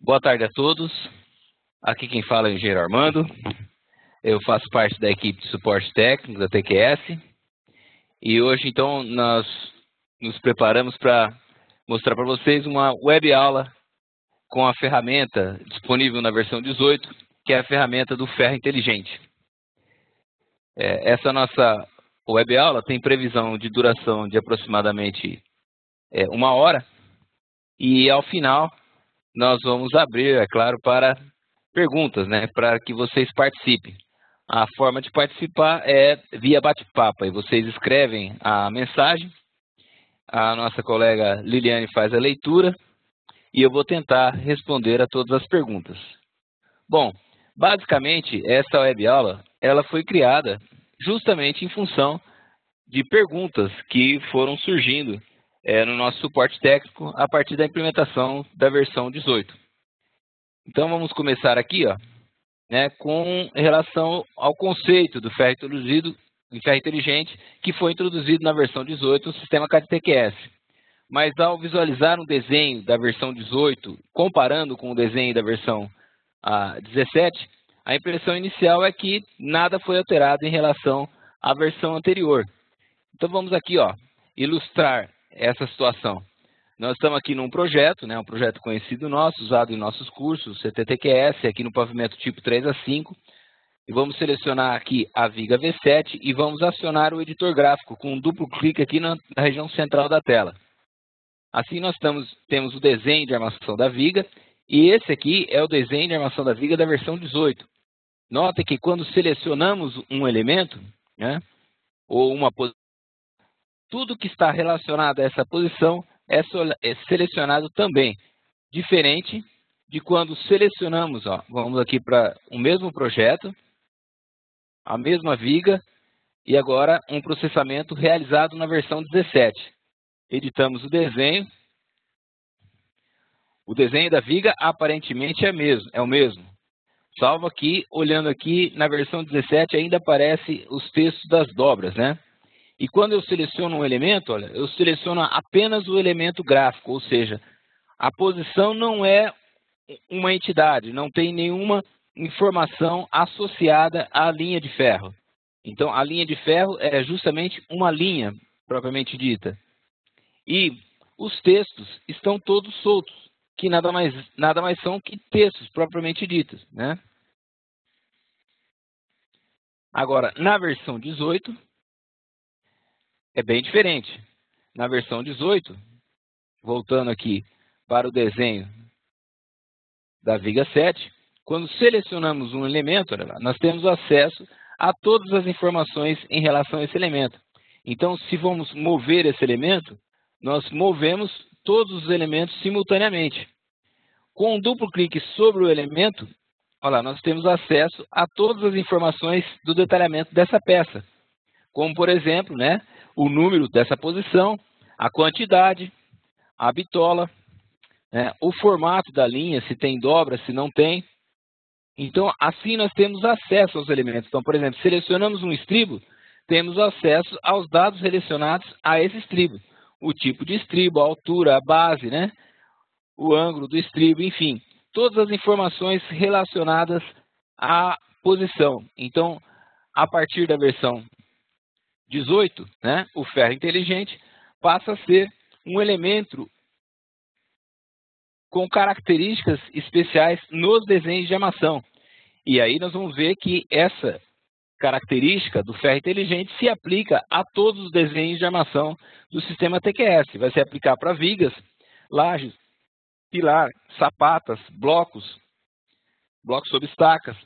Boa tarde a todos. Aqui quem fala é o engenheiro Armando. Eu faço parte da equipe de suporte técnico da TQS. E hoje, então, nós nos preparamos para mostrar para vocês uma web aula com a ferramenta disponível na versão 18, que é a ferramenta do Ferro Inteligente. Essa nossa web aula tem previsão de duração de aproximadamente 1 hora. E ao final, nós vamos abrir, é claro, para perguntas, para que vocês participem. A forma de participar é via bate-papo. E vocês escrevem a mensagem, a nossa colega Liliane faz a leitura e eu vou tentar responder a todas as perguntas. Bom, basicamente, essa web aula ela foi criada justamente em função de perguntas que foram surgindo no nosso suporte técnico a partir da implementação da versão 18. Então, vamos começar aqui, com relação ao conceito do ferro inteligente que foi introduzido na versão 18 do sistema CAD-TQS. Mas, ao visualizar um desenho da versão 18, comparando com o desenho da versão 17, a impressão inicial é que nada foi alterado em relação à versão anterior. Então, vamos aqui ilustrar essa situação. Nós estamos aqui num projeto, um projeto conhecido nosso, usado em nossos cursos, CTTQS, aqui no pavimento tipo 3A5. E vamos selecionar aqui a viga V7 e vamos acionar o editor gráfico com um duplo clique aqui na região central da tela. Assim nós temos o desenho de armação da viga e esse aqui é o desenho de armação da viga da versão 18. Note que quando selecionamos um elemento, ou uma posição, tudo que está relacionado a essa posição é selecionado também. Diferente de quando selecionamos, vamos aqui para o mesmo projeto, a mesma viga, e agora um processamento realizado na versão 17. Editamos o desenho. O desenho da viga aparentemente é o mesmo. Salvo aqui, olhando aqui na versão 17 ainda aparece os textos das dobras, E quando eu seleciono um elemento, eu seleciono apenas o elemento gráfico, ou seja, a posição não é uma entidade, não tem nenhuma informação associada à linha de ferro. Então, a linha de ferro é justamente uma linha, propriamente dita. E os textos estão todos soltos, que nada mais são que textos, propriamente ditos, Agora, na versão 18, é bem diferente. Na versão 18, voltando aqui para o desenho da viga 7, quando selecionamos um elemento, nós temos acesso a todas as informações em relação a esse elemento. Então, se vamos mover esse elemento, nós movemos todos os elementos simultaneamente. Com um duplo clique sobre o elemento, nós temos acesso a todas as informações do detalhamento dessa peça. Como, por exemplo, o número dessa posição, a quantidade, a bitola, o formato da linha, se tem dobra, se não tem. Então, assim nós temos acesso aos elementos. Então, por exemplo, selecionamos um estribo, temos acesso aos dados relacionados a esse estribo. O tipo de estribo, a altura, a base, o ângulo do estribo, enfim. Todas as informações relacionadas à posição. Então, a partir da versão 18, o ferro inteligente passa a ser um elemento com características especiais nos desenhos de armação. E aí nós vamos ver que essa característica do ferro inteligente se aplica a todos os desenhos de armação do sistema TQS. Vai se aplicar para vigas, lajes, pilar, sapatas, blocos sob estacas,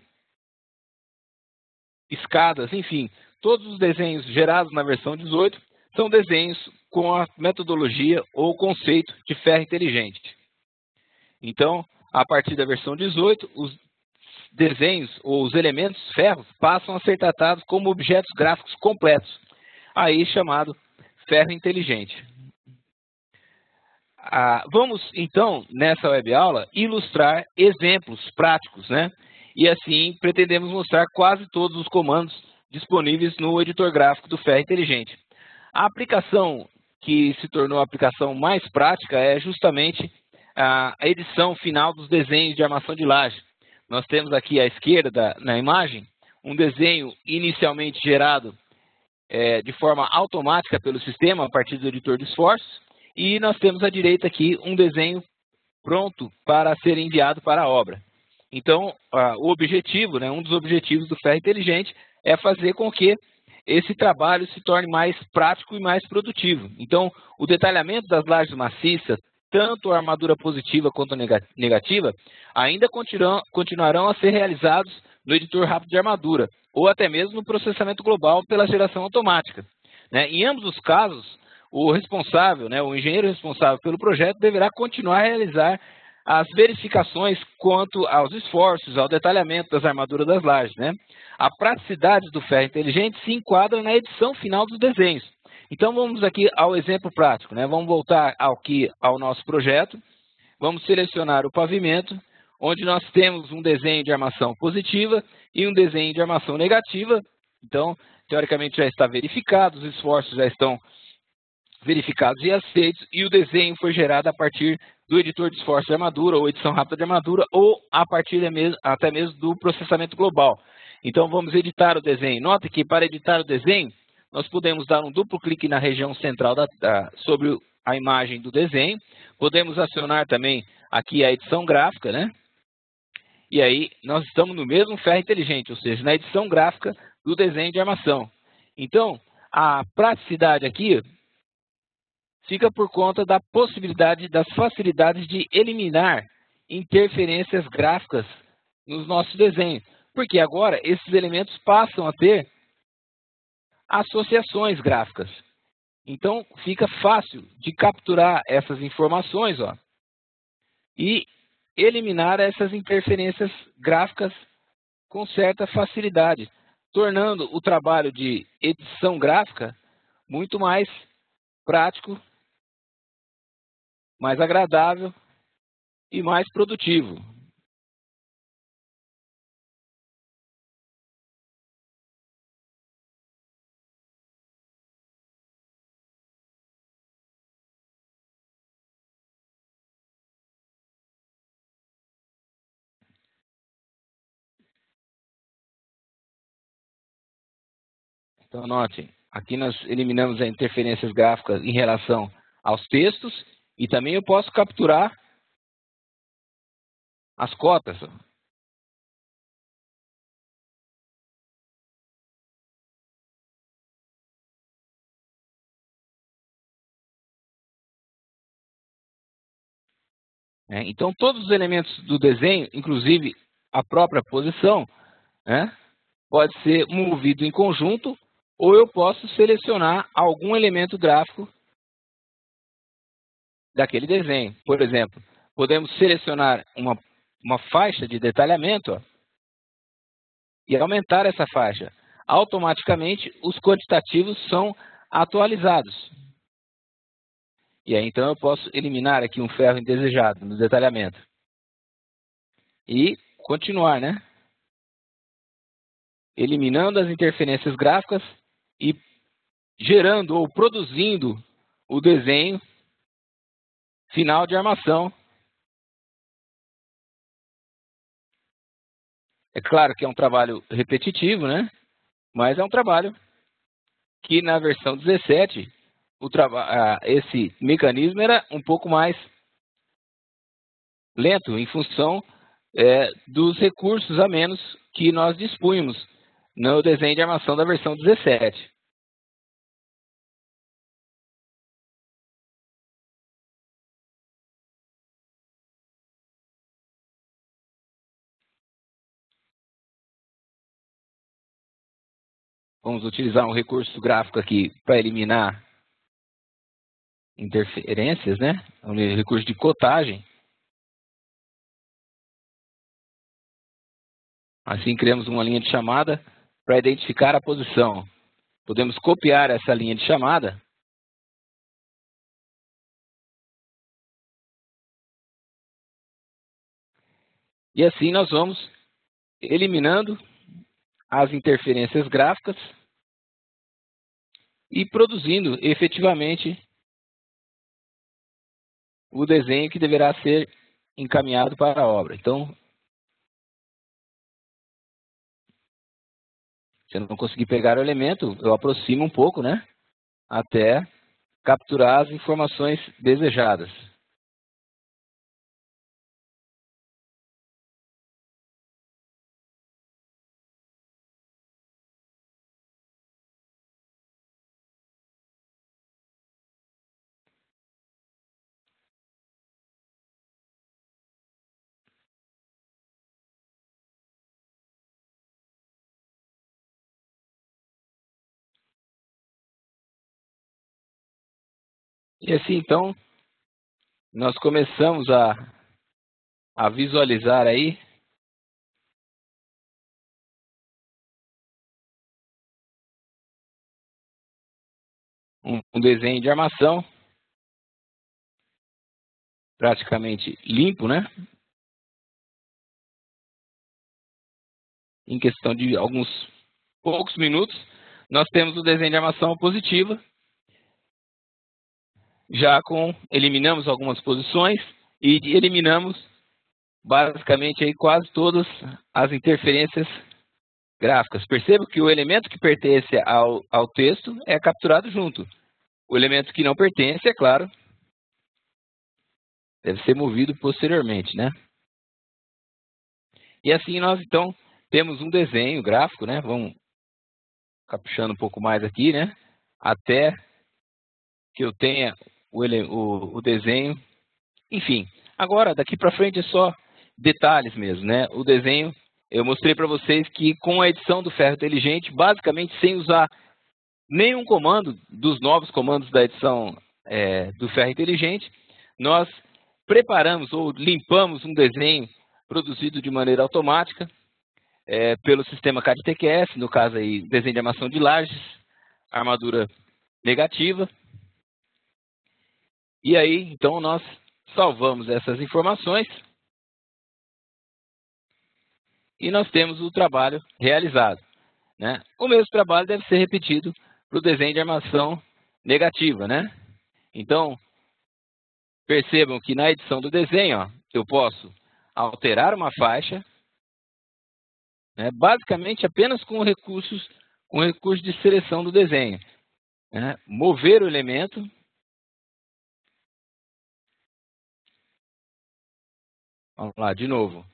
escadas, enfim. Todos os desenhos gerados na versão 18 são desenhos com a metodologia ou conceito de ferro inteligente. Então, a partir da versão 18, os desenhos ou os elementos ferros passam a ser tratados como objetos gráficos completos, aí chamado ferro inteligente. Vamos, então, nessa web aula, ilustrar exemplos práticos, E assim, pretendemos mostrar quase todos os comandos disponíveis no editor gráfico do ferro inteligente. A aplicação que se tornou a aplicação mais prática é justamente a edição final dos desenhos de armação de laje. Nós temos aqui à esquerda na imagem um desenho inicialmente gerado de forma automática pelo sistema a partir do editor de esforços, e nós temos à direita aqui um desenho pronto para ser enviado para a obra. Então, o objetivo, um dos objetivos do Ferro Inteligente é fazer com que esse trabalho se torne mais prático e mais produtivo. Então, o detalhamento das lajes maciças, tanto a armadura positiva quanto a negativa, ainda continuarão a ser realizados no editor rápido de armadura, ou até mesmo no processamento global pela geração automática. Em ambos os casos, o responsável, o engenheiro responsável pelo projeto, deverá continuar a realizar as verificações quanto aos esforços, ao detalhamento das armaduras das lajes. A praticidade do Ferro Inteligente se enquadra na edição final dos desenhos. Então, vamos aqui ao exemplo prático. Vamos voltar aqui ao nosso projeto. Vamos selecionar o pavimento, onde nós temos um desenho de armação positiva e um desenho de armação negativa. Então, teoricamente já está verificado, os esforços já estão verificados e aceitos, e o desenho foi gerado a partir do editor de esforços de armadura, ou edição rápida de armadura, ou a partir até mesmo do processamento global. Então, vamos editar o desenho. Note que para editar o desenho, nós podemos dar um duplo clique na região central sobre a imagem do desenho. Podemos acionar também aqui a edição gráfica, E aí, nós estamos no mesmo Ferro Inteligente, ou seja, na edição gráfica do desenho de armação. Então, a praticidade aqui fica por conta da possibilidade, das facilidades de eliminar interferências gráficas nos nossos desenhos. Porque agora esses elementos passam a ter associações gráficas. Então, fica fácil de capturar essas informações e eliminar essas interferências gráficas com certa facilidade, tornando o trabalho de edição gráfica muito mais prático, mais agradável e mais produtivo. Então, notem, aqui nós eliminamos as interferências gráficas em relação aos textos, e também eu posso capturar as cotas. Então, todos os elementos do desenho, inclusive a própria posição, pode ser movido em conjunto, ou eu posso selecionar algum elemento gráfico daquele desenho. Por exemplo, podemos selecionar uma faixa de detalhamento e aumentar essa faixa. Automaticamente, os quantitativos são atualizados. E aí, então, eu posso eliminar aqui um ferro indesejado no detalhamento. E continuar, eliminando as interferências gráficas e gerando ou produzindo o desenho final de armação. É claro que é um trabalho repetitivo, mas é um trabalho que na versão 17, esse mecanismo era um pouco mais lento em função dos recursos a menos que nós dispunhamos no desenho de armação da versão 17. Vamos utilizar um recurso gráfico aqui para eliminar interferências, um recurso de cotagem. Assim, criamos uma linha de chamada para identificar a posição. Podemos copiar essa linha de chamada e assim nós vamos eliminando as interferências gráficas e produzindo efetivamente o desenho que deverá ser encaminhado para a obra. Então, se eu não conseguir pegar o elemento, eu aproximo um pouco, né? Até capturar as informações desejadas. E assim, então, nós começamos a visualizar aí um desenho de armação praticamente limpo, né? Em questão de alguns poucos minutos, nós temos o desenho de armação positiva, eliminamos algumas posições e eliminamos basicamente aí quase todas as interferências gráficas. Perceba que o elemento que pertence ao texto é capturado junto. O elemento que não pertence, é claro, deve ser movido posteriormente, né? E assim nós, então, temos um desenho gráfico, né? Vamos caprichando um pouco mais aqui, né? Até que eu tenha o desenho. Enfim, agora, daqui para frente é só detalhes mesmo, né? O desenho, eu mostrei para vocês que com a edição do Ferro Inteligente, basicamente sem usar nenhum comando dos novos comandos da edição do Ferro Inteligente, nós preparamos ou limpamos um desenho produzido de maneira automática pelo sistema CAD-TQS, no caso aí, desenho de armação de lajes, armadura negativa. E aí, então, nós salvamos essas informações e nós temos o trabalho realizado, né? O mesmo trabalho deve ser repetido para o desenho de armação negativa, né? Então, percebam que na edição do desenho, ó, eu posso alterar uma faixa, né, basicamente apenas com recurso de seleção do desenho, né? Mover o elemento, vamos lá, de novo,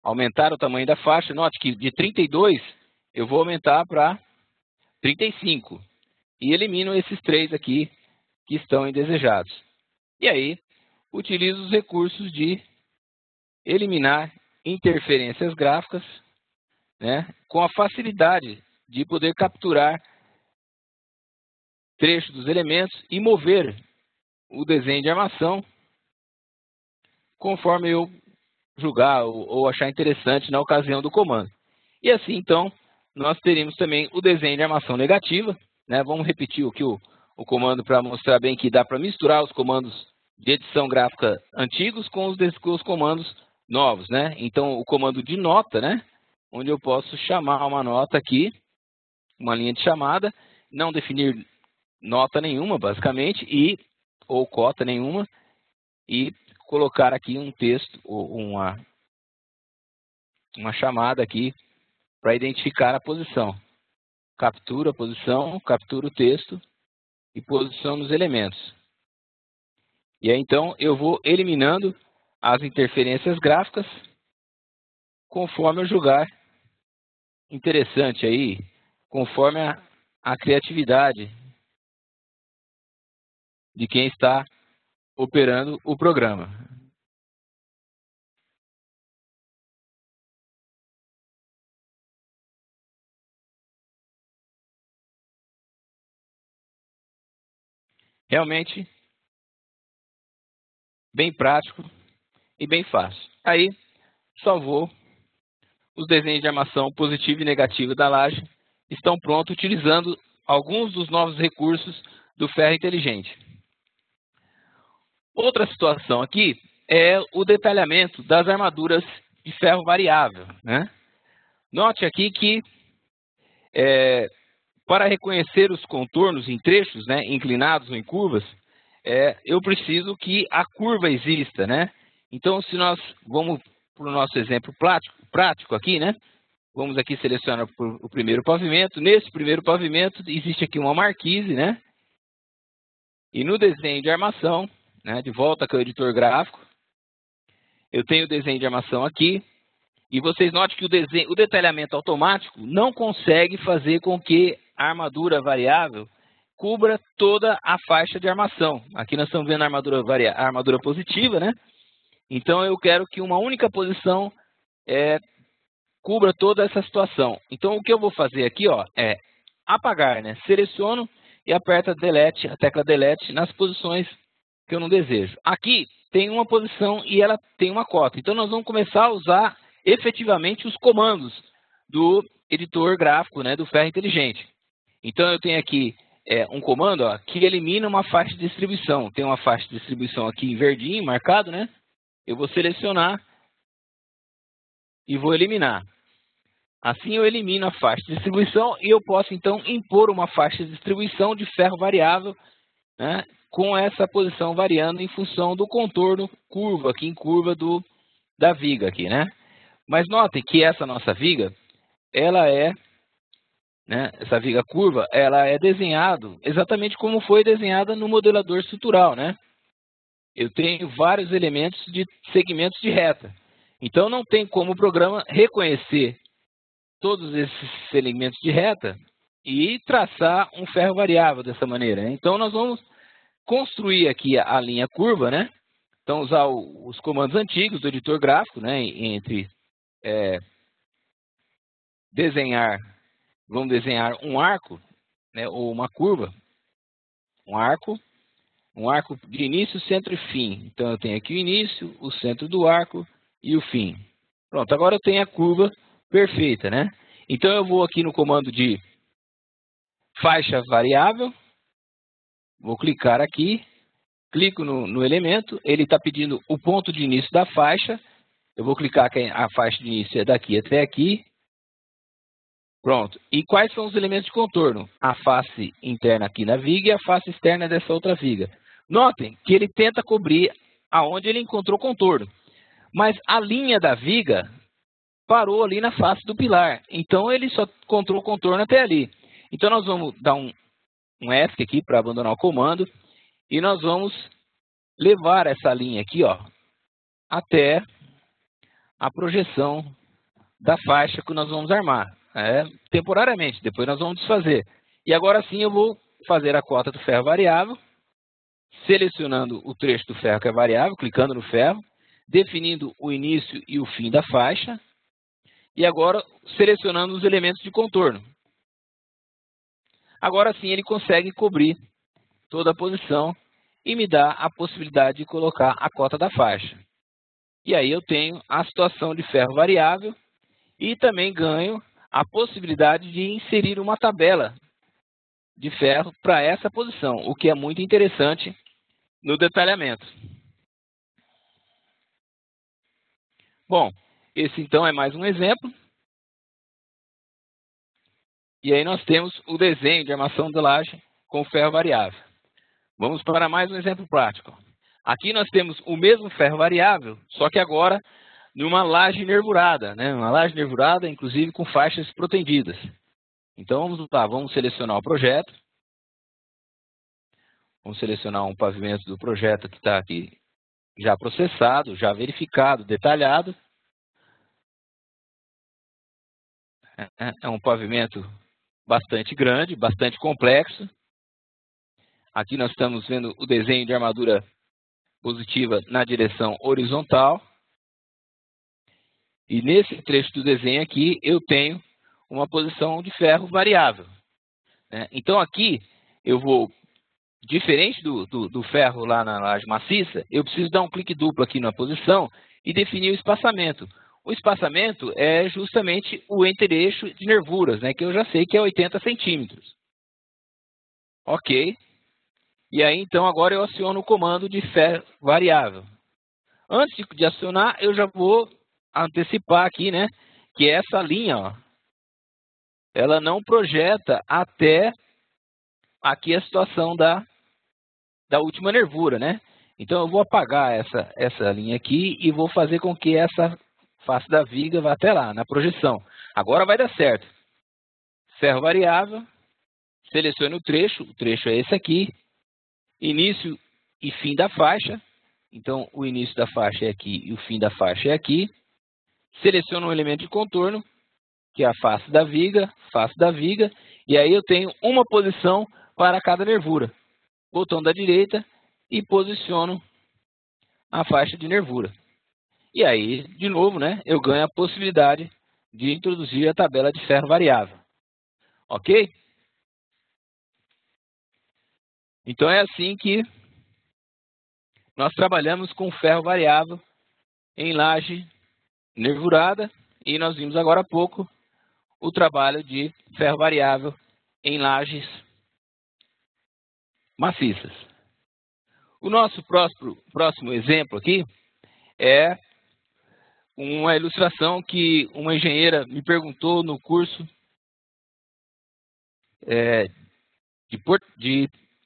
aumentar o tamanho da faixa. Note que de 32 eu vou aumentar para 35 e elimino esses três aqui que estão indesejados. E aí, utilizo os recursos de eliminar interferências gráficas, né, com a facilidade de poder capturar trechos dos elementos e mover o desenho de armação conforme eu julgar ou achar interessante na ocasião do comando. E assim, então, nós teríamos também o desenho de armação negativa, né? Vamos repetir aqui o comando para mostrar bem que dá para misturar os comandos de edição gráfica antigos com os comandos novos, né? Então, o comando de nota, né? Onde eu posso chamar uma nota aqui, uma linha de chamada, não definir nota nenhuma, basicamente, ou cota nenhuma, e colocar aqui um texto, ou uma chamada aqui para identificar a posição. Captura a posição, captura o texto e posição nos elementos. E aí, então, eu vou eliminando as interferências gráficas conforme eu julgar interessante aí, conforme a criatividade de quem está operando o programa. Realmente bem prático e bem fácil. Aí, salvou os desenhos de armação positiva e negativa da laje, estão prontos utilizando alguns dos novos recursos do Ferro Inteligente. Outra situação aqui é o detalhamento das armaduras de ferro variável, né? Note aqui que para reconhecer os contornos em trechos, né, inclinados ou em curvas, eu preciso que a curva exista, né? Então, se nós vamos para o nosso exemplo prático aqui, né? Vamos aqui selecionar o primeiro pavimento. Nesse primeiro pavimento, existe aqui uma marquise, né? E no desenho de armação, né? De volta com o editor gráfico, eu tenho o desenho de armação aqui. E vocês notem que o detalhamento automático não consegue fazer com que a armadura variável cubra toda a faixa de armação. Aqui nós estamos vendo a armadura positiva, né? Então eu quero que uma única posição cubra toda essa situação. Então o que eu vou fazer aqui, ó, é apagar, né? Seleciono e aperto a tecla Delete nas posições que eu não desejo. Aqui tem uma posição e ela tem uma cota. Então nós vamos começar a usar efetivamente os comandos do editor gráfico, né, do Ferro Inteligente. Então eu tenho aqui um comando, ó, que elimina uma faixa de distribuição. Tem uma faixa de distribuição aqui em verdinho, marcado, né? Eu vou selecionar e vou eliminar. Assim eu elimino a faixa de distribuição e eu posso então impor uma faixa de distribuição de ferro variável, né, com essa posição variando em função do contorno curva, aqui em curva da viga aqui, né? Mas notem que essa nossa viga, ela essa viga curva, ela é desenhada exatamente como foi desenhada no modelador estrutural, né? Eu tenho vários elementos de segmentos de reta. Então não tem como o programa reconhecer todos esses segmentos de reta e traçar um ferro variável dessa maneira, né? Então nós vamos construir aqui a linha curva, né? Então usar os comandos antigos do editor gráfico, né? Entre vamos desenhar um arco, né, ou uma curva, um arco de início, centro e fim. Então eu tenho aqui o início, o centro do arco e o fim. Pronto, agora eu tenho a curva perfeita, né? Então eu vou aqui no comando de faixa variável, vou clicar aqui, clico no elemento, ele está pedindo o ponto de início da faixa, eu vou clicar que a faixa de início é daqui até aqui. Pronto. E quais são os elementos de contorno? A face interna aqui na viga e a face externa dessa outra viga. Notem que ele tenta cobrir aonde ele encontrou contorno. Mas a linha da viga parou ali na face do pilar. Então ele só encontrou contorno até ali. Então nós vamos dar um ESC aqui para abandonar o comando. E nós vamos levar essa linha aqui, ó, até a projeção da faixa que nós vamos armar. Temporariamente, depois nós vamos desfazer. E agora sim eu vou fazer a cota do ferro variável, selecionando o trecho do ferro que é variável, clicando no ferro, definindo o início e o fim da faixa, e agora selecionando os elementos de contorno. Agora sim ele consegue cobrir toda a posição e me dá a possibilidade de colocar a cota da faixa. E aí eu tenho a situação de ferro variável e também ganho a possibilidade de inserir uma tabela de ferro para essa posição, o que é muito interessante no detalhamento. Bom, esse então é mais um exemplo. E aí nós temos o desenho de armação de laje com ferro variável. Vamos para mais um exemplo prático. Aqui nós temos o mesmo ferro variável, só que agora numa laje nervurada, né? Uma laje nervurada, inclusive com faixas protendidas. Então vamos lá, vamos selecionar o projeto. Vamos selecionar um pavimento do projeto que está aqui já processado, já verificado, detalhado. É um pavimento bastante grande, bastante complexo. Aqui nós estamos vendo o desenho de armadura positiva na direção horizontal. E nesse trecho do desenho aqui, eu tenho uma posição de ferro variável. Então aqui, eu vou, diferente do ferro lá na laje maciça, eu preciso dar um clique duplo aqui na posição e definir o espaçamento. O espaçamento é justamente o entre-eixo de nervuras, né, que eu já sei que é 80 centímetros. Ok. E aí, então, agora eu aciono o comando de ferro variável. Antes de acionar, eu já vou antecipar aqui, né, que essa linha, ó, ela não projeta até aqui a situação da última nervura, né? Então eu vou apagar essa linha aqui e vou fazer com que essa face da viga vá até lá, na projeção. Agora vai dar certo. Ferro variável, selecione o trecho é esse aqui, início e fim da faixa. Então o início da faixa é aqui e o fim da faixa é aqui. Seleciono um elemento de contorno, que é a face da viga, e aí eu tenho uma posição para cada nervura. Botão da direita e posiciono a faixa de nervura. E aí, de novo, né, eu ganho a possibilidade de introduzir a tabela de ferro variável. Ok? Então é assim que nós trabalhamos com ferro variável em laje nervurada, e nós vimos agora há pouco o trabalho de ferro variável em lajes maciças. O nosso próximo exemplo aqui é uma ilustração que uma engenheira me perguntou no curso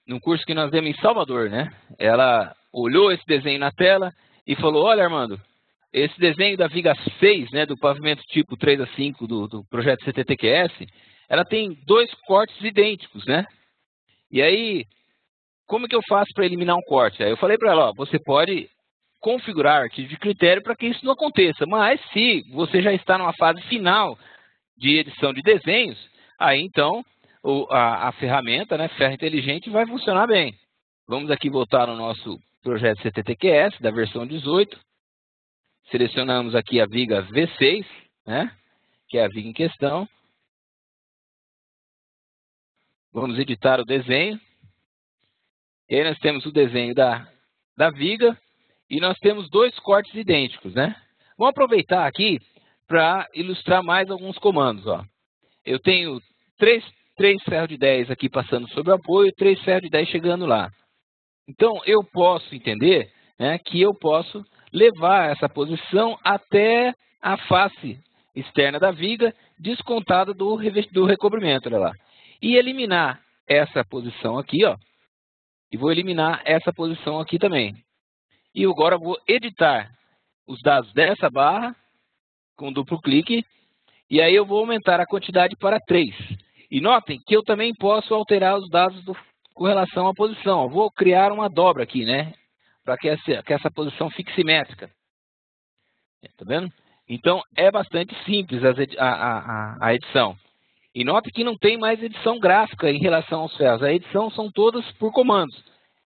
no curso que nós demos em Salvador, né? Ela olhou esse desenho na tela e falou: olha, Armando, esse desenho da viga 6, né, do pavimento tipo 3A5 do projeto CTTQS, ela tem dois cortes idênticos, né? E aí, como que eu faço para eliminar um corte? Aí eu falei para ela: ó, você pode configurar arquivo de critério para que isso não aconteça, mas se você já está numa fase final de edição de desenhos, aí então a ferramenta, né, Ferro Inteligente, vai funcionar bem. Vamos aqui voltar no nosso projeto CTTQS da versão 18. Selecionamos aqui a viga V6, né, que é a viga em questão. Vamos editar o desenho. E aí nós temos o desenho da viga e nós temos dois cortes idênticos, né? Vamos aproveitar aqui para ilustrar mais alguns comandos, ó. Eu tenho três ferros de 10 aqui passando sobre o apoio, 3 ferros de 10 chegando lá. Então, eu posso entender, né, que eu posso levar essa posição até a face externa da viga, descontada do recobrimento, olha lá. E eliminar essa posição aqui, ó. E vou eliminar essa posição aqui também. E agora eu vou editar os dados dessa barra com duplo clique. E aí eu vou aumentar a quantidade para 3. E notem que eu também posso alterar os dados com relação à posição. Eu vou criar uma dobra aqui, né? Para que essa posição fique simétrica. Tá vendo? Então é bastante simples a edição. E note que não tem mais edição gráfica em relação aos ferros. A edição são todas por comandos.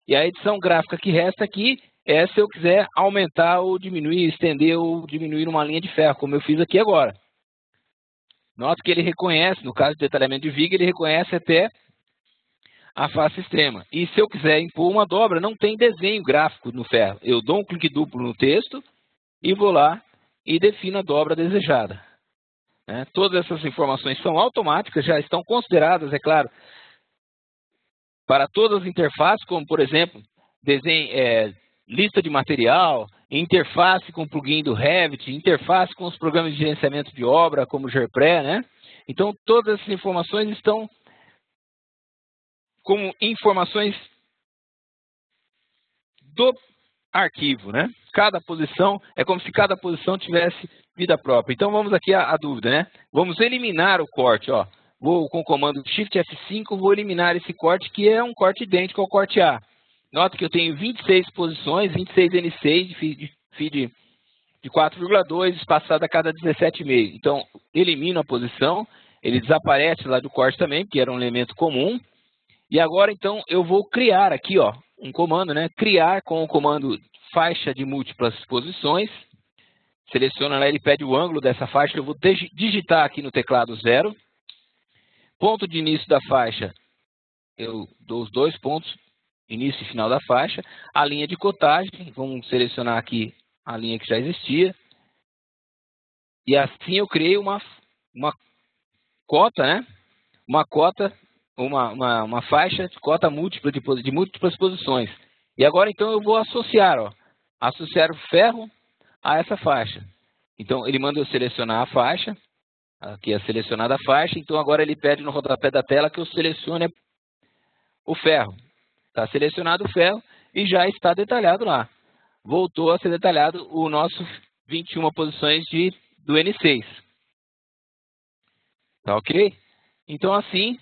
E a edição gráfica que resta aqui é se eu quiser aumentar ou diminuir, estender ou diminuir uma linha de ferro, como eu fiz aqui agora. Note que ele reconhece, no caso de detalhamento de viga, ele reconhece até a face extrema. E se eu quiser impor uma dobra, não tem desenho gráfico no ferro. Eu dou um clique duplo no texto e vou lá e defino a dobra desejada. Todas essas informações são automáticas, já estão consideradas, é claro, para todas as interfaces, como, por exemplo, lista de material, interface com o plugin do Revit, interface com os programas de gerenciamento de obra, como o GERPRE, né? Então, todas essas informações estão como informações do arquivo, né? Cada posição, é como se cada posição tivesse vida própria. Então, vamos aqui à dúvida, né? Vamos eliminar o corte, ó. Vou com o comando Shift F5, vou eliminar esse corte, que é um corte idêntico ao corte A. Nota que eu tenho 26 posições, 26 N6 de feed de 4,2, espaçado a cada 17,5. Então, elimino a posição, ele desaparece lá do corte também, porque era um elemento comum. E agora, então, eu vou criar aqui, ó, um comando, né? Criar com o comando faixa de múltiplas posições. Seleciona lá, ele pede o ângulo dessa faixa, eu vou digitar aqui no teclado 0. Ponto de início da faixa, eu dou os 2 pontos, início e final da faixa. A linha de cotagem, vamos selecionar aqui a linha que já existia. E assim eu criei uma cota, né? Uma faixa de cota múltipla de múltiplas posições. E agora então eu vou associar o ferro a essa faixa. Então ele manda eu selecionar a faixa. Aqui é selecionada a faixa, então agora ele pede no rodapé da tela que eu selecione o ferro. Está selecionado o ferro e já está detalhado lá. Voltou a ser detalhado o nosso 21 posições do N6. Tá ok? Então assim,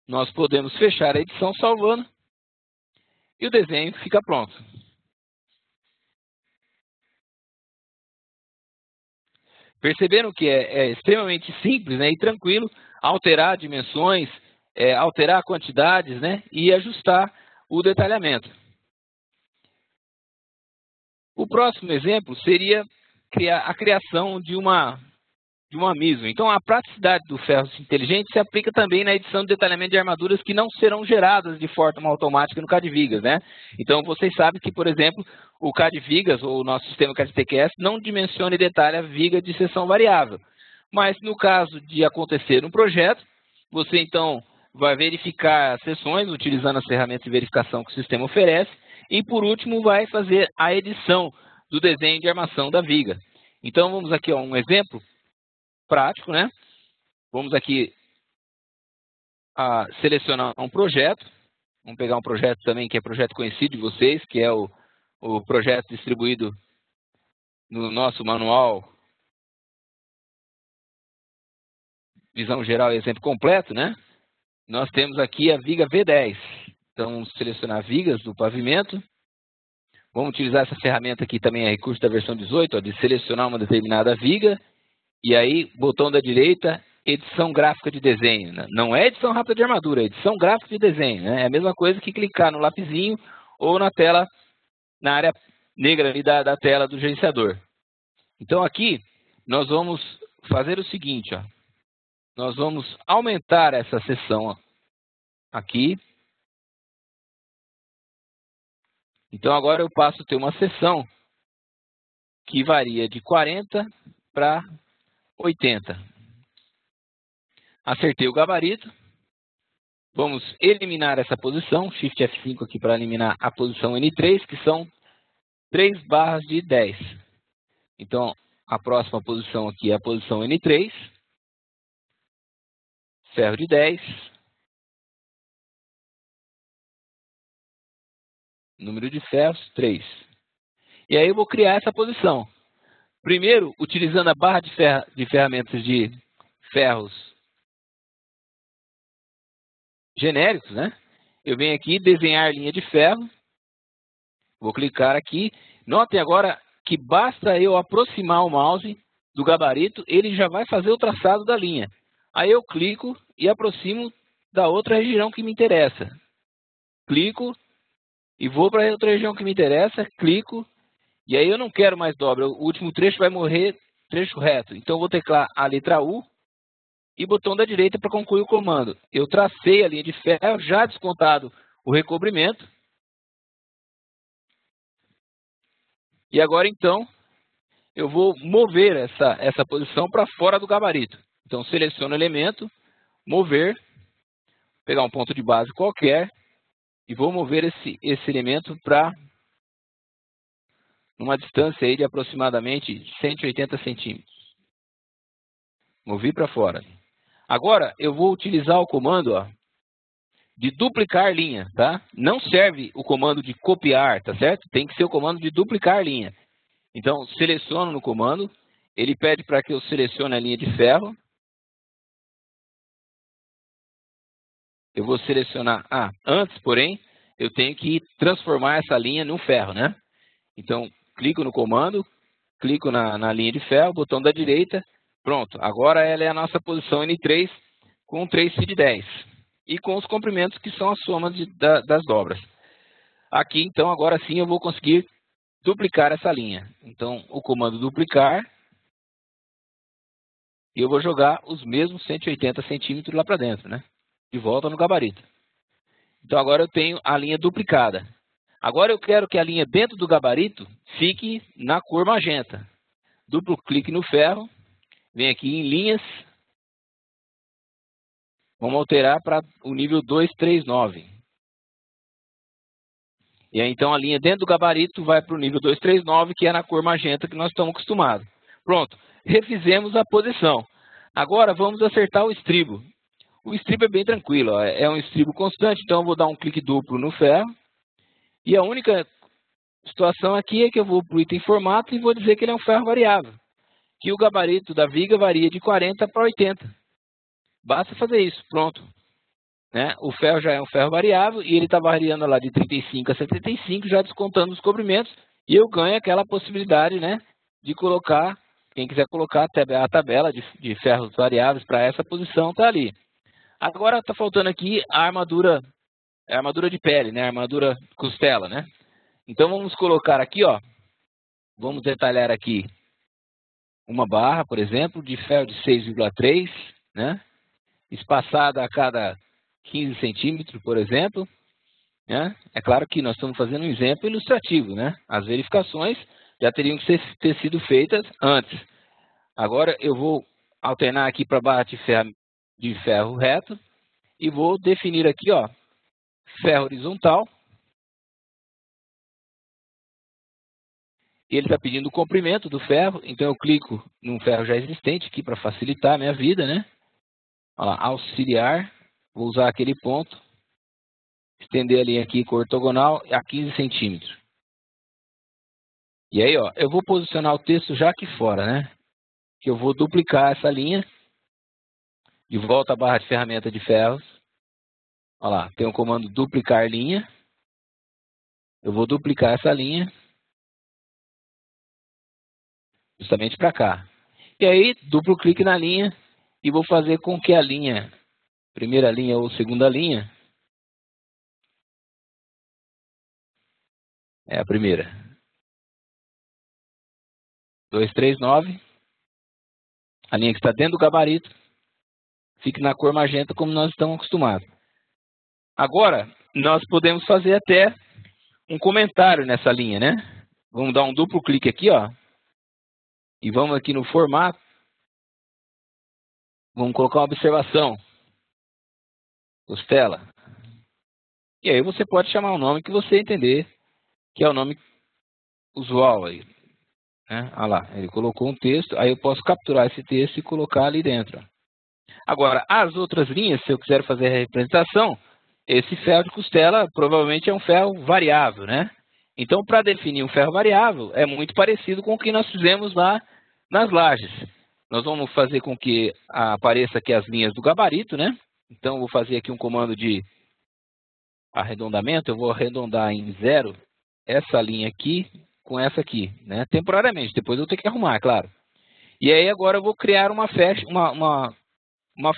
nós podemos fechar a edição salvando e o desenho fica pronto. Perceberam que é extremamente simples, né, e tranquilo alterar dimensões, alterar quantidades, né, e ajustar o detalhamento. O próximo exemplo seria a criação de uma MISO. Então, a praticidade do ferro inteligente se aplica também na edição de detalhamento de armaduras que não serão geradas de forma automática no CAD Vigas, né? Então, vocês sabem que, por exemplo, o CAD Vigas, ou o nosso sistema CAD TQS, não dimensiona e detalha a viga de seção variável. Mas, no caso de acontecer um projeto, você, então, vai verificar as seções, utilizando as ferramentas de verificação que o sistema oferece, e, por último, vai fazer a edição do desenho de armação da viga. Então, vamos aqui a um exemplo prático, né? Vamos aqui selecionar um projeto. Vamos pegar um projeto também que é projeto conhecido de vocês, que é o projeto distribuído no nosso manual Visão Geral e Exemplo Completo, né? Nós temos aqui a viga V10. Então, vamos selecionar vigas do pavimento. Vamos utilizar essa ferramenta aqui também, a recurso da versão 18, de selecionar uma determinada viga. E aí, botão da direita, edição gráfica de desenho. Não é edição rápida de armadura, é edição gráfica de desenho, né? É a mesma coisa que clicar no lapisinho ou na tela, na área negra ali da tela do gerenciador. Então aqui, nós vamos fazer o seguinte, ó. Nós vamos aumentar essa seção aqui. Então agora eu passo a ter uma seção que varia de 40 para 80. Acertei o gabarito. Vamos eliminar essa posição, Shift F5 aqui para eliminar a posição N3, que são 3 barras de 10. Então, a próxima posição aqui é a posição N3, ferro de 10, número de ferros, 3. E aí eu vou criar essa posição. Primeiro, utilizando a barra de ferramentas de ferros genéricos, né? Eu venho aqui desenhar linha de ferro. Vou clicar aqui. Notem agora que basta eu aproximar o mouse do gabarito, ele já vai fazer o traçado da linha. Aí eu clico e aproximo da outra região que me interessa. Clico e vou para a outra região que me interessa, clico. E aí eu não quero mais dobra. O último trecho vai morrer trecho reto. Então eu vou teclar a letra U e botão da direita para concluir o comando. Eu tracei a linha de ferro, já descontado o recobrimento. E agora, então, eu vou mover essa posição para fora do gabarito. Então, seleciono o elemento, mover, pegar um ponto de base qualquer e vou mover esse elemento para uma distância aí de aproximadamente 180 centímetros. Movi para fora. Agora, eu vou utilizar o comando de duplicar linha, tá? Não serve o comando de copiar, tá certo? Tem que ser o comando de duplicar linha. Então, seleciono no comando, ele pede para que eu selecione a linha de ferro. Eu vou selecionar, antes, porém, eu tenho que transformar essa linha num ferro, né? Então, clico no comando, clico na linha de ferro, botão da direita, pronto. Agora ela é a nossa posição N3 com 3 φ de 10 e com os comprimentos que são a soma das dobras. Aqui, então, agora sim eu vou conseguir duplicar essa linha. Então, o comando duplicar, e eu vou jogar os mesmos 180 centímetros lá para dentro, né? De volta no gabarito. Então, agora eu tenho a linha duplicada. Agora eu quero que a linha dentro do gabarito fique na cor magenta. Duplo clique no ferro, vem aqui em linhas, vamos alterar para o nível 239. E aí, então, a linha dentro do gabarito vai para o nível 239, que é na cor magenta que nós estamos acostumados. Pronto, refizemos a posição. Agora, vamos acertar o estribo. O estribo é bem tranquilo, ó. É um estribo constante, então eu vou dar um clique duplo no ferro. E a única situação aqui é que eu vou para o item formato e vou dizer que ele é um ferro variável. Que o gabarito da viga varia de 40 para 80. Basta fazer isso, pronto. Né? O ferro já é um ferro variável e ele está variando lá de 35 a 75, já descontando os cobrimentos. E eu ganho aquela possibilidade, né, de colocar, quem quiser colocar a tabela de ferros variáveis para essa posição está ali. Agora está faltando aqui a armadura de pele, né, a armadura costela, né? Então vamos colocar aqui, ó, vamos detalhar aqui uma barra, por exemplo, de ferro de 6,3, né, espaçada a cada 15 centímetros, por exemplo. Né? É claro que nós estamos fazendo um exemplo ilustrativo, né? As verificações já teriam que ter sido feitas antes. Agora eu vou alternar aqui para barra de ferro reto e vou definir aqui, ó, ferro horizontal. Ele está pedindo o comprimento do ferro, então eu clico num ferro já existente aqui para facilitar a minha vida, né? Olha lá, auxiliar, vou usar aquele ponto, estender a linha aqui com ortogonal a 15 centímetros. E aí, ó, eu vou posicionar o texto já aqui fora, né? Que eu vou duplicar essa linha, de volta à barra de ferramenta de ferros. Olha lá, tem o comando duplicar linha. Eu vou duplicar essa linha, justamente para cá. E aí, duplo clique na linha e vou fazer com que a linha, primeira linha ou segunda linha, é a primeira, 239, a linha que está dentro do gabarito, fique na cor magenta como nós estamos acostumados. Agora, nós podemos fazer até um comentário nessa linha, né? Vamos dar um duplo clique aqui, ó. E vamos aqui no formato. Vamos colocar uma observação. Costela. E aí você pode chamar o nome que você entender, que é o nome usual aí. Né? Olha lá, ele colocou um texto, aí eu posso capturar esse texto e colocar ali dentro. Agora, as outras linhas, se eu quiser fazer a representação, esse ferro de costela provavelmente é um ferro variável, né? Então, para definir um ferro variável, é muito parecido com o que nós fizemos lá nas lajes. Nós vamos fazer com que apareça aqui as linhas do gabarito, né? Então, eu vou fazer aqui um comando de arredondamento. Eu vou arredondar em 0 essa linha aqui com essa aqui, né? Temporariamente. Depois eu vou ter que arrumar, claro. E aí, agora eu vou criar uma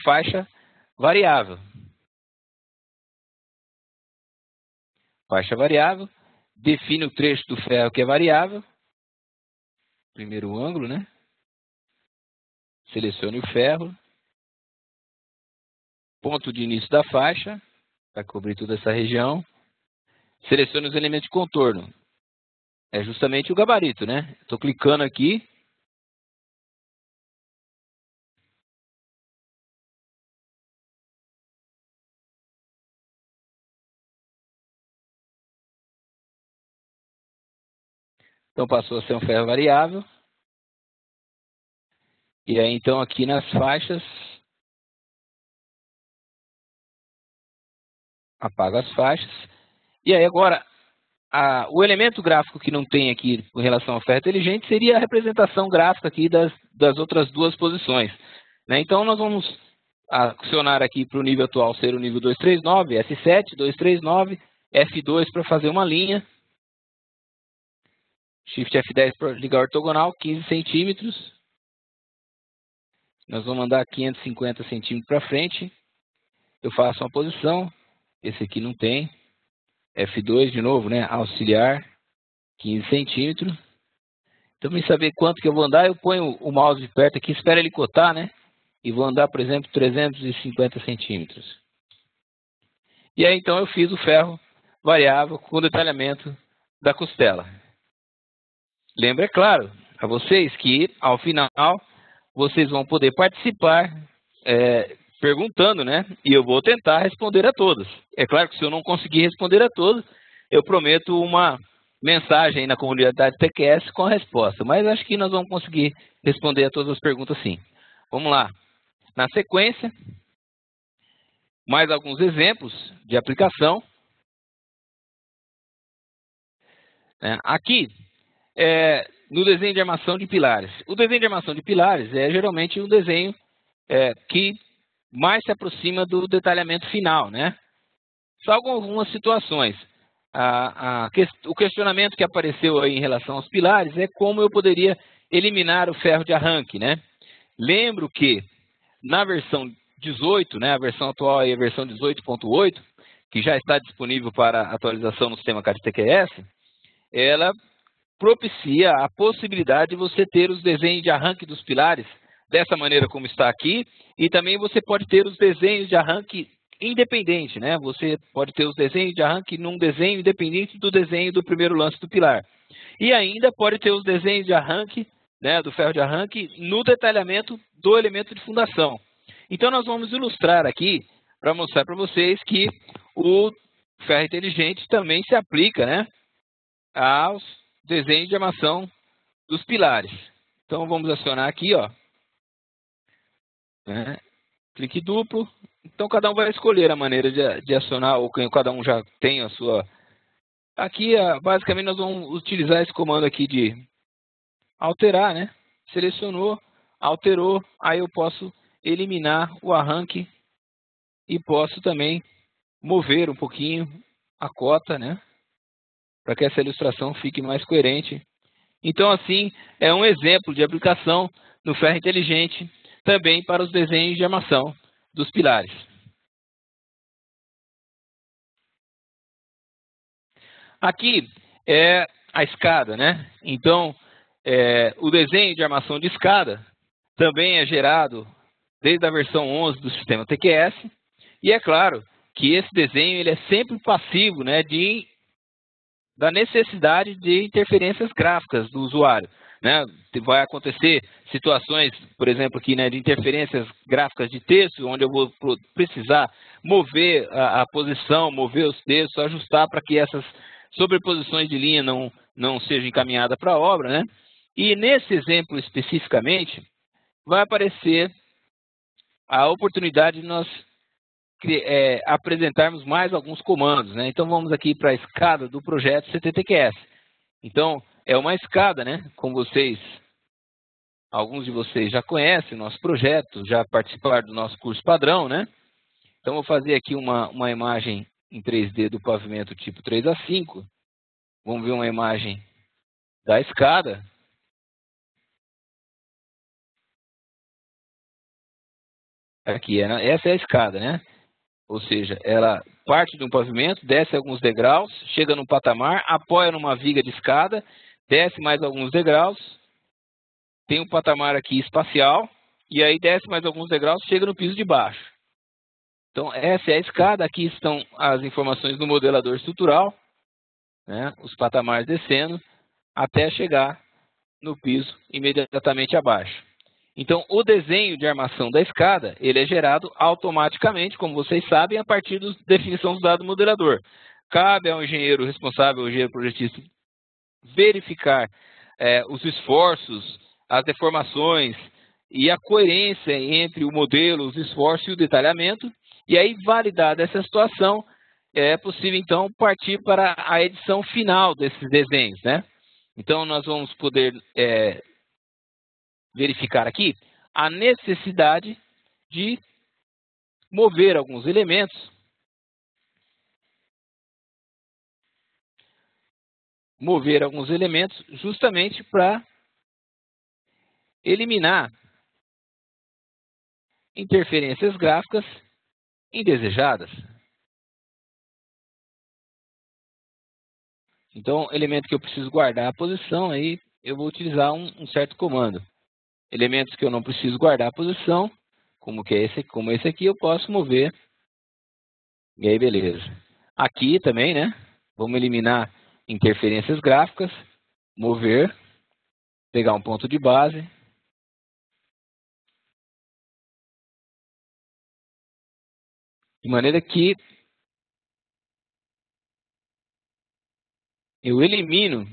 faixa variável. Faixa variável. Define o trecho do ferro que é variável. Primeiro ângulo, né? Selecione o ferro. Ponto de início da faixa. Vai cobrir toda essa região. Selecione os elementos de contorno. É justamente o gabarito, né? Estou clicando aqui. Então passou a ser um ferro variável. E aí então aqui nas faixas, apago as faixas. E aí agora, o elemento gráfico que não tem aqui com relação ao ferro inteligente seria a representação gráfica aqui das outras duas posições. Né? Então nós vamos acionar aqui para o nível atual ser o nível 239, S7, 239, F2 para fazer uma linha. Shift F10 para ligar ortogonal, 15 centímetros. Nós vamos mandar 550 centímetros para frente. Eu faço uma posição. Esse aqui não tem. F2 de novo, né? Auxiliar, 15 centímetros. Então, para saber quanto que eu vou andar, eu ponho o mouse de perto aqui, espero ele cotar, né? E vou andar, por exemplo, 350 centímetros. E aí, então, eu fiz o ferro variável com o detalhamento da costela. Lembra, é claro, a vocês que, ao final, vocês vão poder participar perguntando, né? E eu vou tentar responder a todos. É claro que se eu não conseguir responder a todos, eu prometo uma mensagem aí na comunidade TQS com a resposta. Mas acho que nós vamos conseguir responder a todas as perguntas sim. Vamos lá. Na sequência, mais alguns exemplos de aplicação. Aqui, no desenho de armação de pilares. O desenho de armação de pilares é geralmente um desenho que mais se aproxima do detalhamento final, né? Salvo algumas situações. O questionamento que apareceu aí em relação aos pilares é como eu poderia eliminar o ferro de arranque, né? Lembro que na versão 18, né, a versão atual é a versão 18.8, que já está disponível para atualização no sistema CAD-TQS, ela propicia a possibilidade de você ter os desenhos de arranque dos pilares dessa maneira como está aqui, e também você pode ter os desenhos de arranque independente, né? Você pode ter os desenhos de arranque num desenho independente do desenho do primeiro lance do pilar. E ainda pode ter os desenhos de arranque, né, do ferro de arranque no detalhamento do elemento de fundação. Então nós vamos ilustrar aqui para mostrar para vocês que o ferro inteligente também se aplica, né, aos desenhos de armação dos pilares. Então vamos acionar aqui, ó, né, clique duplo. Então cada um vai escolher a maneira de acionar, ou cada um já tem a sua. Aqui, basicamente, nós vamos utilizar esse comando aqui de alterar, né? Selecionou, alterou, aí eu posso eliminar o arranque e posso também mover um pouquinho a cota, né? Para que essa ilustração fique mais coerente. Então, assim, é um exemplo de aplicação no ferro inteligente também para os desenhos de armação dos pilares. Aqui é a escada, né? Então, o desenho de armação de escada também é gerado desde a versão 11 do sistema TQS. E é claro que esse desenho ele é sempre passivo, né, da necessidade de interferências gráficas do usuário, né? Vai acontecer situações, por exemplo, aqui, né, de interferências gráficas de texto, onde eu vou precisar mover a posição, mover os textos, ajustar para que essas sobreposições de linha não sejam encaminhadas para a obra, né? E nesse exemplo especificamente, vai aparecer a oportunidade de nós apresentarmos mais alguns comandos, né? Então vamos aqui para a escada do projeto CTTQS. Então é uma escada, né? Como alguns de vocês já conhecem o nosso projeto, já participaram do nosso curso padrão, né? Então vou fazer aqui uma imagem em 3D do pavimento tipo 3A5. Vamos ver uma imagem da escada. Aqui, essa é a escada, né? Ou seja, ela parte de um pavimento, desce alguns degraus, chega num patamar, apoia numa viga de escada, desce mais alguns degraus, tem um patamar aqui espacial, e aí desce mais alguns degraus, chega no piso de baixo. Então, essa é a escada, aqui estão as informações do modelador estrutural, né, os patamares descendo, até chegar no piso imediatamente abaixo. Então, o desenho de armação da escada, ele é gerado automaticamente, como vocês sabem, a partir da definição dos dados do modelador. Cabe ao engenheiro responsável, ao engenheiro projetista, verificar os esforços, as deformações e a coerência entre o modelo, os esforços e o detalhamento. E aí, validada essa situação, é possível, então, partir para a edição final desses desenhos, né? Então, nós vamos poder verificar aqui a necessidade de mover alguns elementos, justamente para eliminar interferências gráficas indesejadas. Então, elemento que eu preciso guardar a posição, aí eu vou utilizar um certo comando. Elementos que eu não preciso guardar a posição, como esse aqui, eu posso mover. E aí, beleza. Aqui também, né? Vamos eliminar interferências gráficas, mover, pegar um ponto de base. De maneira que eu elimino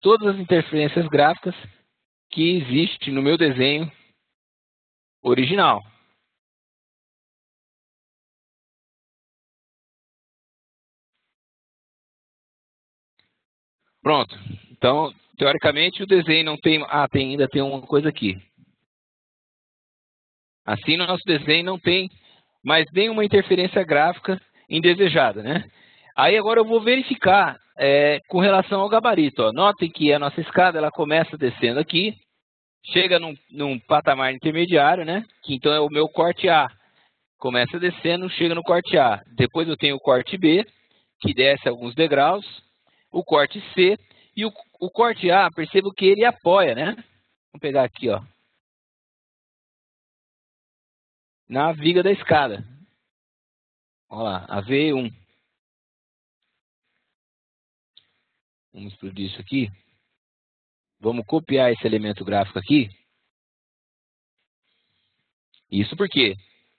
todas as interferências gráficas que existem no meu desenho original. Pronto. Então, teoricamente, o desenho não tem... Ah, ainda tem uma coisa aqui. Assim, no nosso desenho não tem mais nenhuma interferência gráfica indesejada, né? Aí agora eu vou verificar com relação ao gabarito. Ó. Notem que a nossa escada ela começa descendo aqui, chega num patamar intermediário, né? Que então é o meu corte A. Começa descendo, chega no corte A. Depois eu tenho o corte B, que desce alguns degraus, o corte C e o corte A, percebo que ele apoia, né? Vamos pegar aqui, ó, na viga da escada. Olha lá, a V1. Vamos explodir isso aqui. Vamos copiar esse elemento gráfico aqui. Isso porque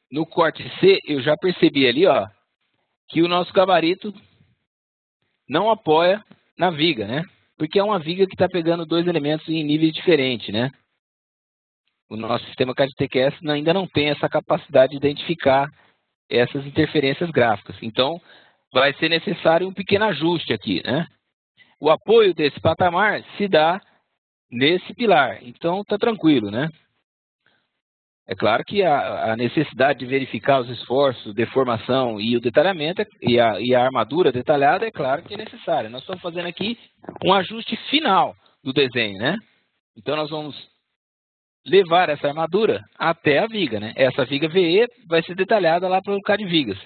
no corte C eu já percebi ali, ó, que o nosso gabarito não apoia na viga, né? Porque é uma viga que está pegando dois elementos em níveis diferentes, né? O nosso sistema CAD-TQS ainda não tem essa capacidade de identificar essas interferências gráficas. Então, vai ser necessário um pequeno ajuste aqui, né? O apoio desse patamar se dá nesse pilar. Então, está tranquilo, né? É claro que a necessidade de verificar os esforços, deformação e o detalhamento e a armadura detalhada, é claro que é necessária. Nós estamos fazendo aqui um ajuste final do desenho, né? Então, nós vamos levar essa armadura até a viga, né? Essa viga VE vai ser detalhada lá para o CAD Vigas.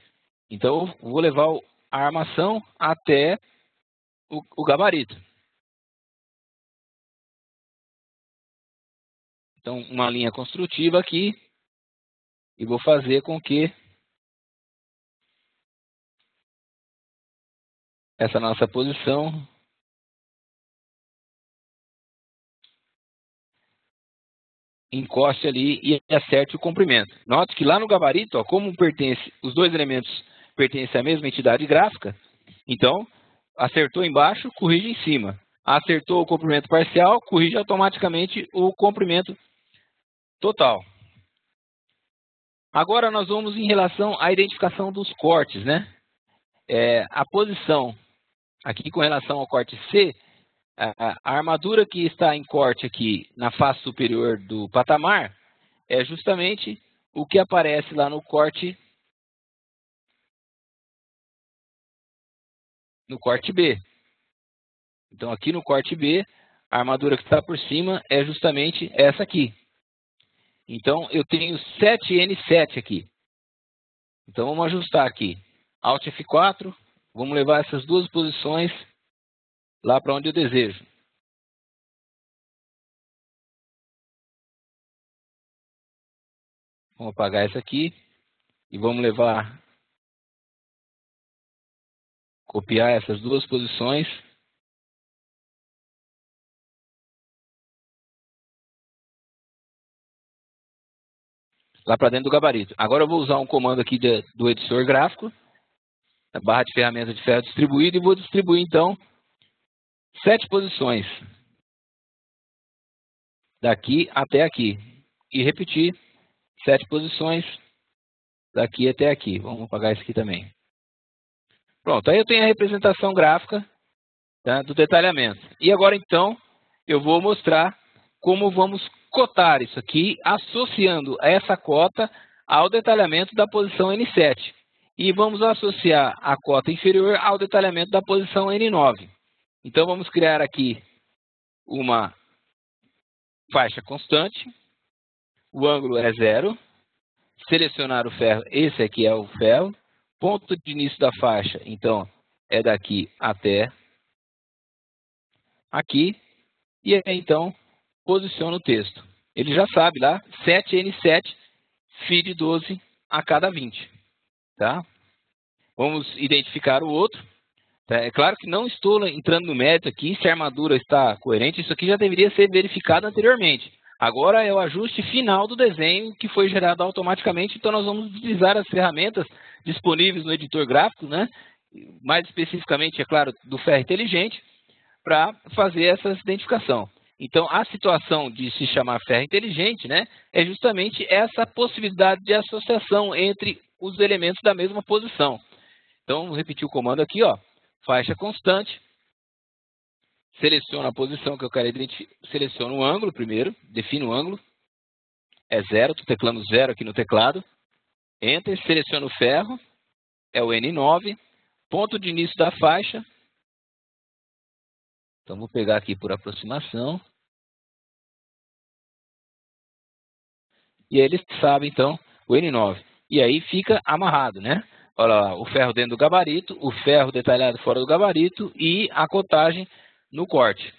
Então, eu vou levar a armação até o gabarito. Então, uma linha construtiva aqui e vou fazer com que essa nossa posição encoste ali e acerte o comprimento. Note que lá no gabarito, ó, como os dois elementos pertencem à mesma entidade gráfica, então, acertou embaixo, corrige em cima. Acertou o comprimento parcial, corrige automaticamente o comprimento total. Agora nós vamos em relação à identificação dos cortes, né? A posição aqui com relação ao corte C, a armadura que está em corte aqui na face superior do patamar é justamente o que aparece lá no corte B. Então aqui no corte B, a armadura que está por cima é justamente essa aqui. Então eu tenho 7N7 aqui. Então vamos ajustar aqui. Alt F4, vamos levar essas duas posições lá para onde eu desejo. Vamos apagar essa aqui e vamos levar, copiar essas duas posições. Lá para dentro do gabarito. Agora eu vou usar um comando aqui do editor gráfico, a barra de ferramenta de ferro distribuído, e vou distribuir então 7 posições. Daqui até aqui. E repetir 7 posições daqui até aqui. Vamos apagar isso aqui também. Pronto, aí eu tenho a representação gráfica, tá, do detalhamento. E agora então eu vou mostrar como vamos cotar isso aqui, associando essa cota ao detalhamento da posição N7. E vamos associar a cota inferior ao detalhamento da posição N9. Então vamos criar aqui uma faixa constante, o ângulo é 0, selecionar o ferro, esse aqui é o ferro, ponto de início da faixa, então é daqui até aqui, e aí então posiciona o texto. Ele já sabe lá, 7N7, feed 12 a cada 20. Tá? Vamos identificar o outro. Tá? É claro que não estou entrando no mérito aqui se a armadura está coerente, isso aqui já deveria ser verificado anteriormente. Agora é o ajuste final do desenho que foi gerado automaticamente, então nós vamos utilizar as ferramentas disponíveis no editor gráfico, né? Mais especificamente, é claro, do ferro inteligente, para fazer essa identificação. Então, a situação de se chamar ferro inteligente, né, é justamente essa possibilidade de associação entre os elementos da mesma posição. Então, vamos repetir o comando aqui, ó, faixa constante, Seleciono a posição que eu quero identificar. Seleciono o ângulo primeiro, defino o ângulo. É 0, estou teclando 0 aqui no teclado. Enter, seleciono o ferro. É o N9. Ponto de início da faixa. Então, vou pegar aqui por aproximação. E aí ele sabe, então, o N9. E aí fica amarrado, né? Olha lá, o ferro dentro do gabarito, o ferro detalhado fora do gabarito e a cotagem no corte.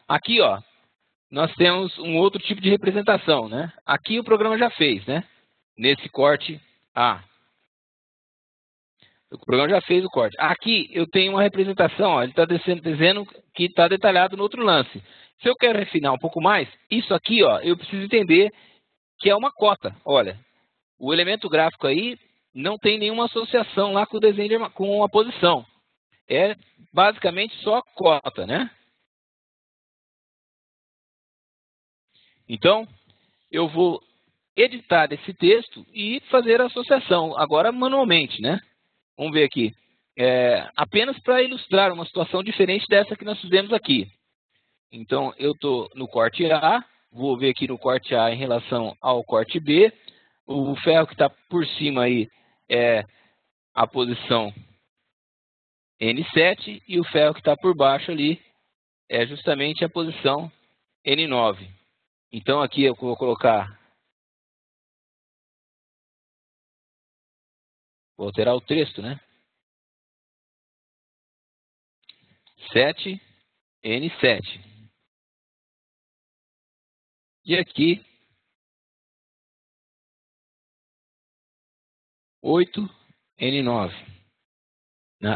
Aqui, ó, nós temos um outro tipo de representação, né? Aqui o programa já fez, né? Nesse corte A. O programa já fez o corte. Aqui eu tenho uma representação, ó, ele está dizendo que está detalhado no outro lance. Se eu quero refinar um pouco mais, isso aqui, ó, eu preciso entender que é uma cota. Olha, o elemento gráfico aí não tem nenhuma associação lá com o desenho com a posição. É basicamente só cota, né? Então, eu vou editar esse texto e fazer a associação, agora manualmente, né? Vamos ver aqui. Apenas para ilustrar uma situação diferente dessa que nós fizemos aqui. Então, eu estou no corte A, vou ver aqui no corte A em relação ao corte B. O ferro que está por cima aí é a posição N7 e o ferro que está por baixo ali é justamente a posição N9. Então, aqui eu vou colocar, vou alterar o texto, né? 7, N7. E aqui, 8, N9.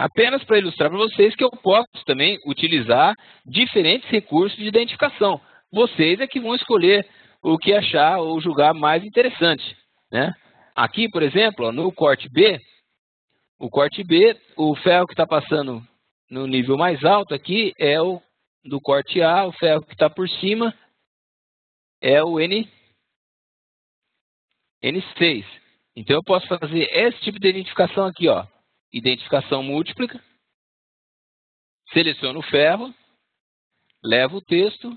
Apenas para ilustrar para vocês que eu posso também utilizar diferentes recursos de identificação. Vocês é que vão escolher o que achar ou julgar mais interessante, né? Aqui, por exemplo, ó, no corte B, o ferro que está passando no nível mais alto aqui é o do corte A, o ferro que está por cima é o N6. Então, eu posso fazer esse tipo de identificação aqui, ó. Identificação múltipla. Seleciono o ferro, levo o texto,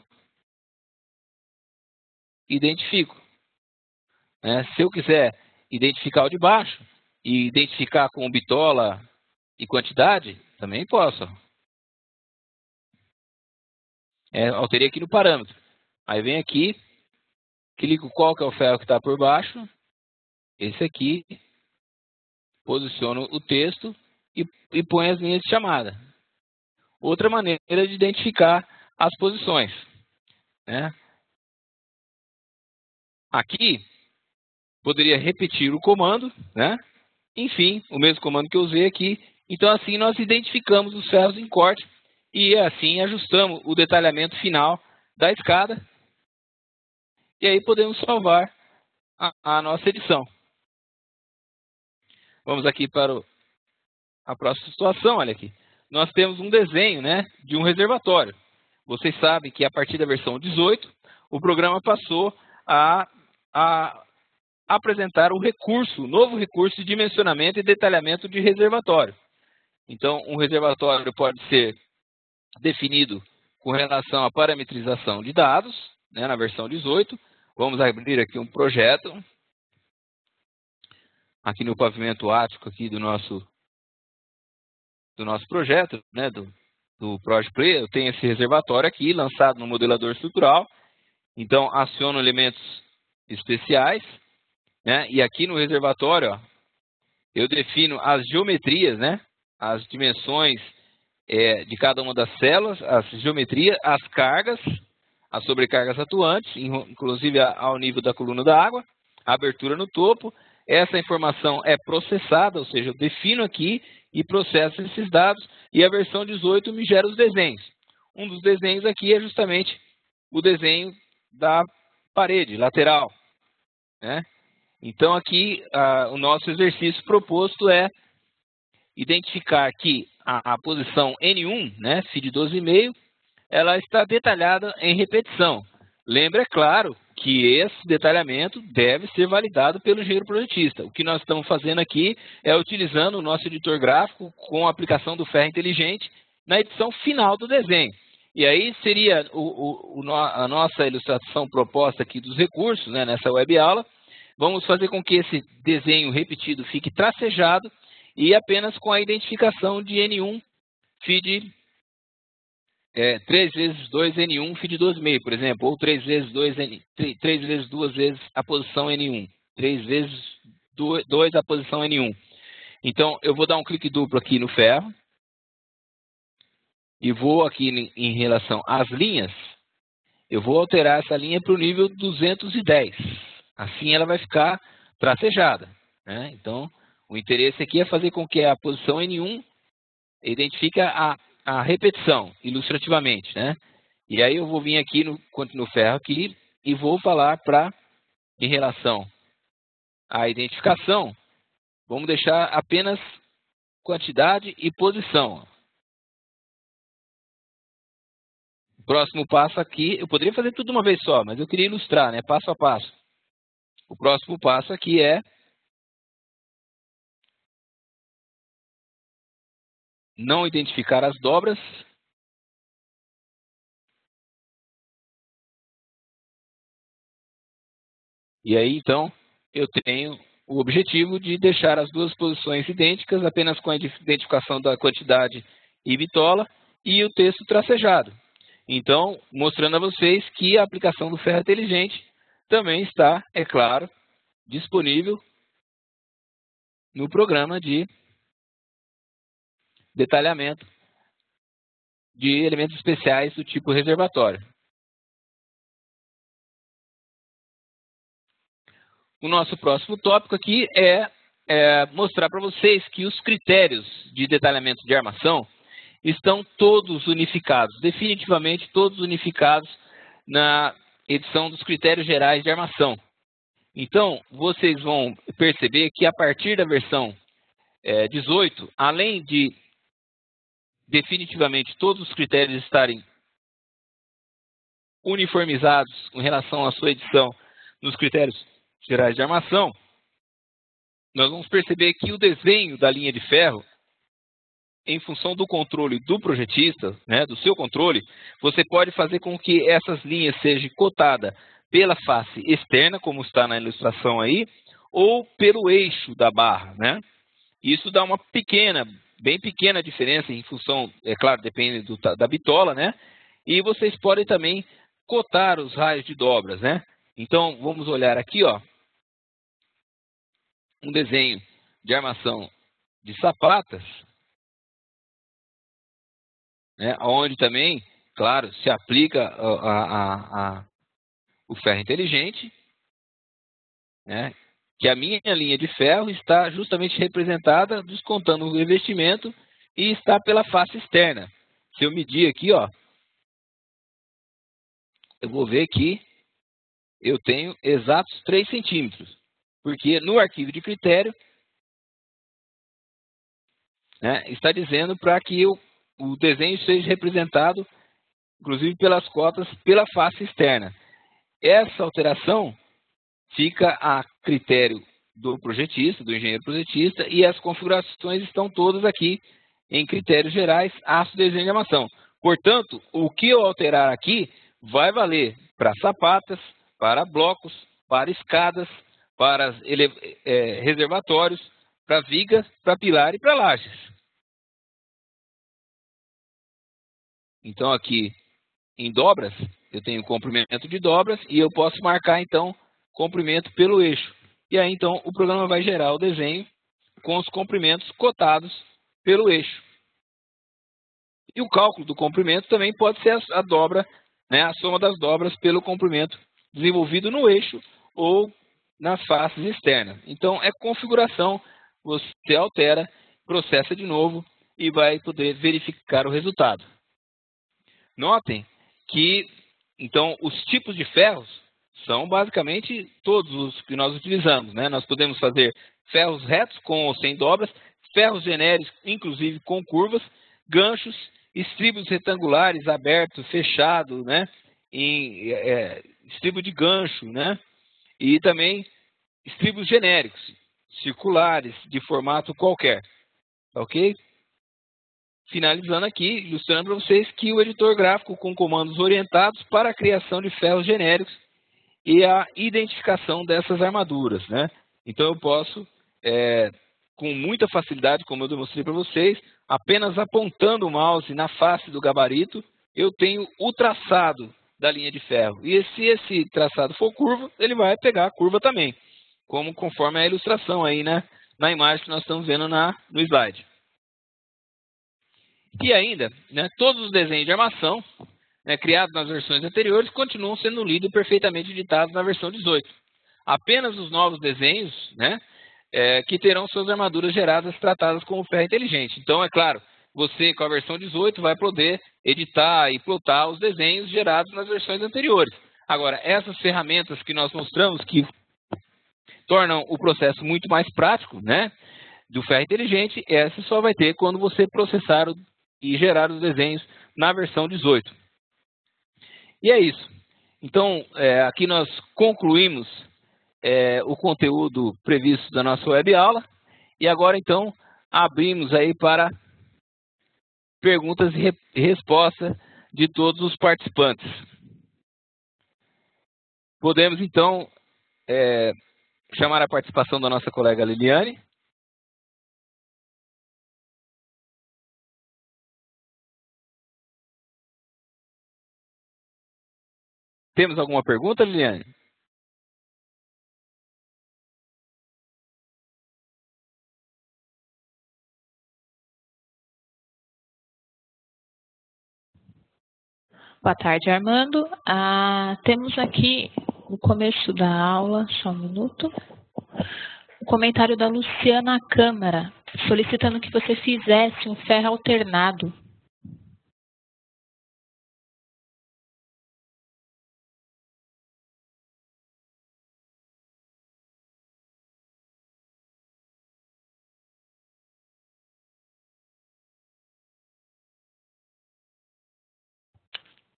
identifico. Se eu quiser identificar o de baixo e identificar com bitola e quantidade, também posso. Alterei aqui no parâmetro. Aí vem aqui, clico qual que é o ferro que está por baixo, esse aqui, posiciono o texto e ponho as linhas de chamada. Outra maneira de identificar as posições, né? Aqui, poderia repetir o comando, né? Enfim, o mesmo comando que eu usei aqui. Então, assim, nós identificamos os ferros em corte e, assim, ajustamos o detalhamento final da escada. E aí podemos salvar a nossa edição. Vamos aqui para a próxima situação, olha aqui. Nós temos um desenho, né, de um reservatório. Vocês sabem que a partir da versão 18, o programa passou a apresentar o novo recurso de dimensionamento e detalhamento de reservatório. Então, um reservatório pode ser definido com relação à parametrização de dados, né, na versão 18. Vamos abrir aqui um projeto. Aqui no pavimento ático aqui do nosso projeto, né, do Project Play, eu tenho esse reservatório aqui, lançado no modelador estrutural. Então, aciono elementos especiais, né, e aqui no reservatório, ó, eu defino as geometrias, né, as dimensões de cada uma das células, as geometrias, as cargas, as sobrecargas atuantes, inclusive ao nível da coluna da água, a abertura no topo. Essa informação é processada, ou seja, eu defino aqui e processo esses dados, e a versão 18 me gera os desenhos. Um dos desenhos aqui é justamente o desenho da parede lateral, né? Então, aqui, o nosso exercício proposto é identificar que a posição N1, né, FID 12,5, ela está detalhada em repetição. Lembra, é claro, que esse detalhamento deve ser validado pelo engenheiro projetista. O que nós estamos fazendo aqui é utilizando o nosso editor gráfico com a aplicação do ferro inteligente na edição final do desenho. E aí seria a nossa ilustração proposta aqui dos recursos, né, nessa web aula. Vamos fazer com que esse desenho repetido fique tracejado e apenas com a identificação de N1 feed 3 vezes 2 N1 feed 12,5, por exemplo, ou 3 vezes 2 vezes a posição N1, 3 vezes 2 a posição N1. Então, eu vou dar um clique duplo aqui no ferro e vou aqui em relação às linhas, eu vou alterar essa linha para o nível 210. Assim ela vai ficar tracejada, né? Então, o interesse aqui é fazer com que a posição N1 identifique a repetição, ilustrativamente, né? E aí eu vou vir aqui no ferro aqui e vou falar em relação à identificação, vamos deixar apenas quantidade e posição. O próximo passo aqui, eu poderia fazer tudo de uma vez só, mas eu queria ilustrar, né? Passo a passo. O próximo passo aqui é não identificar as dobras. E aí, então, eu tenho o objetivo de deixar as duas posições idênticas, apenas com a identificação da quantidade e bitola e o texto tracejado. Então, mostrando a vocês que a aplicação do ferro inteligente também está, é claro, disponível no programa de detalhamento de elementos especiais do tipo reservatório. O nosso próximo tópico aqui é mostrar para vocês que os critérios de detalhamento de armação estão todos unificados, definitivamente todos unificados na edição dos critérios gerais de armação. Então, vocês vão perceber que a partir da versão 18, além de definitivamente todos os critérios estarem uniformizados com relação à sua edição nos critérios gerais de armação, nós vamos perceber que o desenho da linha de ferro, em função do controle do projetista, né, do seu controle, você pode fazer com que essas linhas sejam cotadas pela face externa, como está na ilustração aí, ou pelo eixo da barra, né? Isso dá uma bem pequena diferença em função, é claro, depende da bitola, né? E vocês podem também cotar os raios de dobras, né? Então, vamos olhar aqui, ó, um desenho de armação de sapatas, né, onde também, claro, se aplica o ferro inteligente, né, que a minha linha de ferro está justamente representada descontando o revestimento e está pela face externa. Se eu medir aqui, ó, eu vou ver que eu tenho exatos 3 centímetros, porque no arquivo de critério, né, está dizendo para que o desenho seja representado, inclusive pelas cotas, pela face externa. Essa alteração fica a critério do projetista, do engenheiro projetista, e as configurações estão todas aqui em critérios gerais, aço, desenho de armação. Portanto, o que eu alterar aqui vai valer para sapatas, para blocos, para escadas, para reservatórios, para vigas, para pilar e para lajes. Então, aqui em dobras, eu tenho comprimento de dobras e eu posso marcar, então, comprimento pelo eixo. E aí, então, o programa vai gerar o desenho com os comprimentos cotados pelo eixo. E o cálculo do comprimento também pode ser a dobra, né, a soma das dobras pelo comprimento desenvolvido no eixo ou nas faces externas. Então, é configuração, você altera, processa de novo e vai poder verificar o resultado. Notem que, então, os tipos de ferros são basicamente todos os que nós utilizamos, né? Nós podemos fazer ferros retos com ou sem dobras, ferros genéricos, inclusive com curvas, ganchos, estribos retangulares, abertos, fechados, né? Estribo de gancho, né? E também estribos genéricos, circulares, de formato qualquer, ok? finalizando aqui, ilustrando para vocês que o editor gráfico com comandos orientados para a criação de ferros genéricos e a identificação dessas armaduras, né? Então eu posso, com muita facilidade, como eu demonstrei para vocês, apenas apontando o mouse na face do gabarito, eu tenho o traçado da linha de ferro. E se esse traçado for curva, ele vai pegar a curva também, como conforme a ilustração aí, né, na imagem que nós estamos vendo no slide. E ainda, né, todos os desenhos de armação, né, criados nas versões anteriores continuam sendo lidos e perfeitamente editados na versão 18. Apenas os novos desenhos, né, que terão suas armaduras geradas tratadas como ferro inteligente. Então, é claro, você com a versão 18 vai poder editar e plotar os desenhos gerados nas versões anteriores. Agora, essas ferramentas que nós mostramos que tornam o processo muito mais prático, né, do ferro inteligente, essa só vai ter quando você processar e gerar os desenhos na versão 18. E é isso. Então, aqui nós concluímos o conteúdo previsto da nossa web aula. E agora, então, abrimos aí para perguntas e respostas de todos os participantes. Podemos, então, chamar a participação da nossa colega Liliane. Temos alguma pergunta, Liliane? Boa tarde, Armando. Temos aqui no começo da aula, só um minuto, o comentário da Luciana Câmara, solicitando que você fizesse um ferro alternado.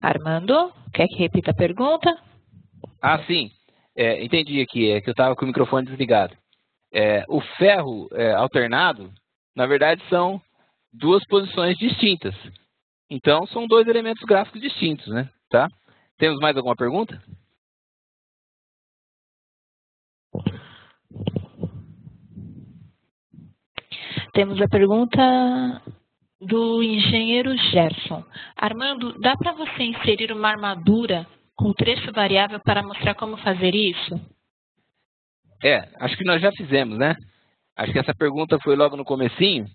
Armando, quer que repita a pergunta? Sim. Entendi aqui, que eu estava com o microfone desligado. O ferro alternado, na verdade, são duas posições distintas. Então, são dois elementos gráficos distintos, né? Tá? Temos mais alguma pergunta? Temos a pergunta do engenheiro Gerson. Armando, dá para você inserir uma armadura com trecho variável para mostrar como fazer isso? Acho que nós já fizemos, né? Acho que essa pergunta foi logo no comecinho.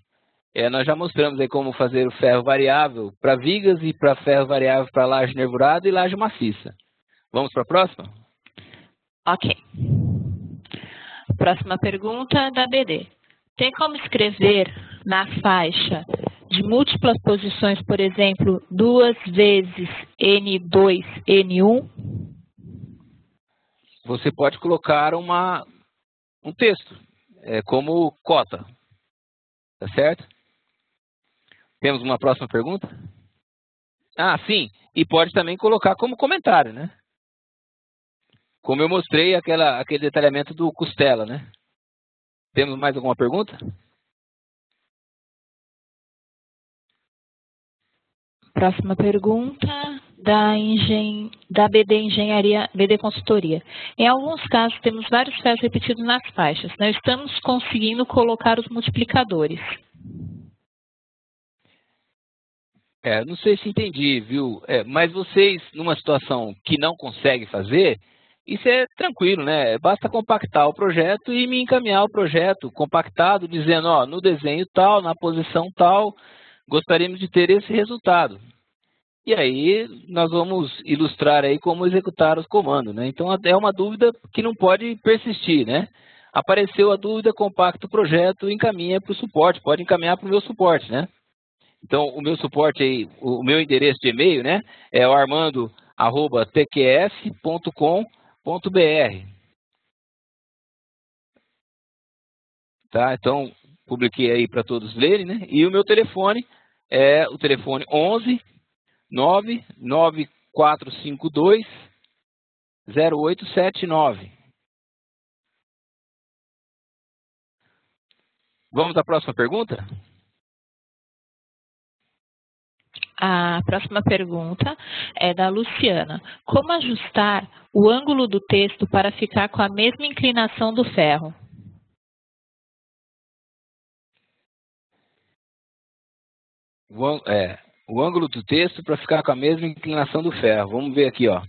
Nós já mostramos aí como fazer o ferro variável para vigas e para ferro variável para laje nervurada e laje maciça. Vamos para a próxima? Ok. Próxima pergunta da BD. Tem como escrever na faixa de múltiplas posições, por exemplo, 2 vezes N2, N1? Você pode colocar um texto, como cota. Tá certo? Temos uma próxima pergunta? Sim. E pode também colocar como comentário, né? Como eu mostrei aquele detalhamento do costela, né? Temos mais alguma pergunta? Próxima pergunta da BD Engenharia, BD Consultoria. Em alguns casos, temos vários ferros repetidos nas faixas. Não estamos conseguindo colocar os multiplicadores. Não sei se entendi, viu? Mas vocês, numa situação que não conseguem fazer, isso é tranquilo, né? Basta compactar o projeto e me encaminhar o projeto compactado, dizendo, ó, no desenho tal, na posição tal, gostaríamos de ter esse resultado. E aí nós vamos ilustrar aí como executar os comandos, né? Então é uma dúvida que não pode persistir, né? Apareceu a dúvida, compacta o projeto, encaminha para o suporte, pode encaminhar para o meu suporte, né? Então o meu suporte aí, o meu endereço de e-mail, né? É o armando@tqs.com.br. Tá? Então publiquei aí para todos lerem, né? E o meu telefone é o telefone 11 99452 0879. Vamos à próxima pergunta? A próxima pergunta é da Luciana. Como ajustar o ângulo do texto para ficar com a mesma inclinação do ferro? O ângulo do texto para ficar com a mesma inclinação do ferro. Vamos ver aqui, ó.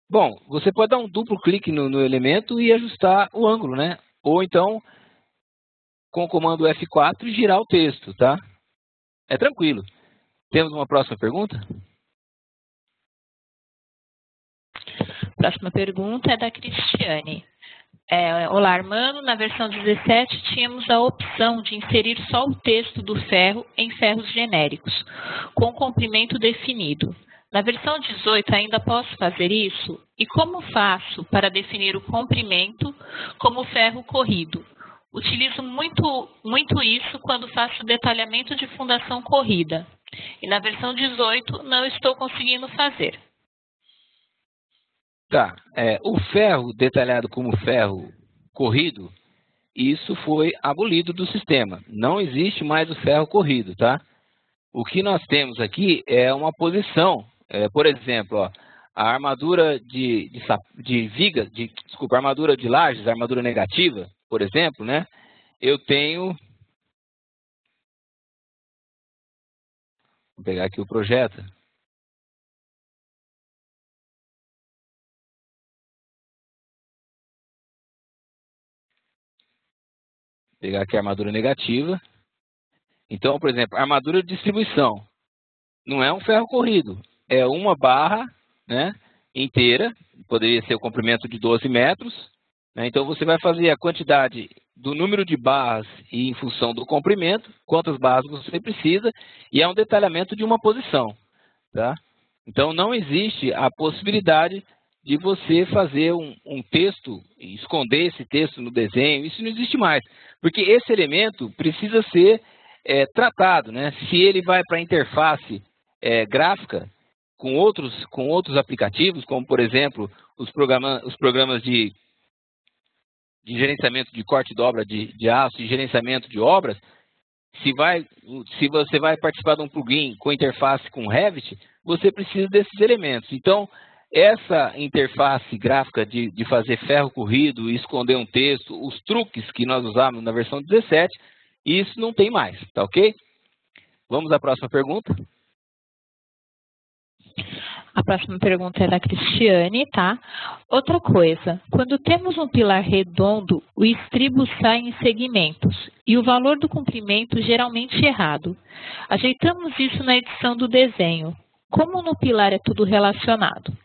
Bom, você pode dar um duplo clique no elemento e ajustar o ângulo, né? Ou então, com o comando F4, girar o texto, tá? É tranquilo. Temos uma próxima pergunta? Próxima pergunta é da Cristiane. Olá, Armando. Na versão 17, tínhamos a opção de inserir só o texto do ferro em ferros genéricos, com comprimento definido. Na versão 18, ainda posso fazer isso? E como faço para definir o comprimento como ferro corrido? Utilizo muito isso quando faço detalhamento de fundação corrida. E na versão 18, não estou conseguindo fazer. Tá, o ferro detalhado como ferro corrido, isso foi abolido do sistema. Não existe mais o ferro corrido, tá? O que nós temos aqui é uma posição. Por exemplo, ó, a armadura de vigas, desculpa, armadura de lajes, armadura negativa, por exemplo, né? Eu tenho... Vou pegar aqui o projeto. Pegar aqui a armadura negativa. Então, por exemplo, armadura de distribuição. Não é um ferro corrido. É uma barra, né, inteira. Poderia ser o comprimento de 12 metros. Né? Então, você vai fazer a quantidade do número de barras e em função do comprimento, quantas barras você precisa, e é um detalhamento de uma posição. Tá? Então, não existe a possibilidade de você fazer um texto, esconder esse texto no desenho. Isso não existe mais, porque esse elemento precisa ser tratado. Né? Se ele vai para a interface gráfica com outros aplicativos, como, por exemplo, os programas de gerenciamento de corte e dobra de aço e gerenciamento de obras, se você vai participar de um plugin com interface com Revit, você precisa desses elementos. Então, essa interface gráfica de fazer ferro corrido e esconder um texto, os truques que nós usamos na versão 17, isso não tem mais, tá ok? Vamos à próxima pergunta. A próxima pergunta é da Cristiane, tá? Outra coisa, quando temos um pilar redondo, o estribo sai em segmentos e o valor do comprimento geralmente errado. Ajeitamos isso na edição do desenho. Como no pilar é tudo relacionado?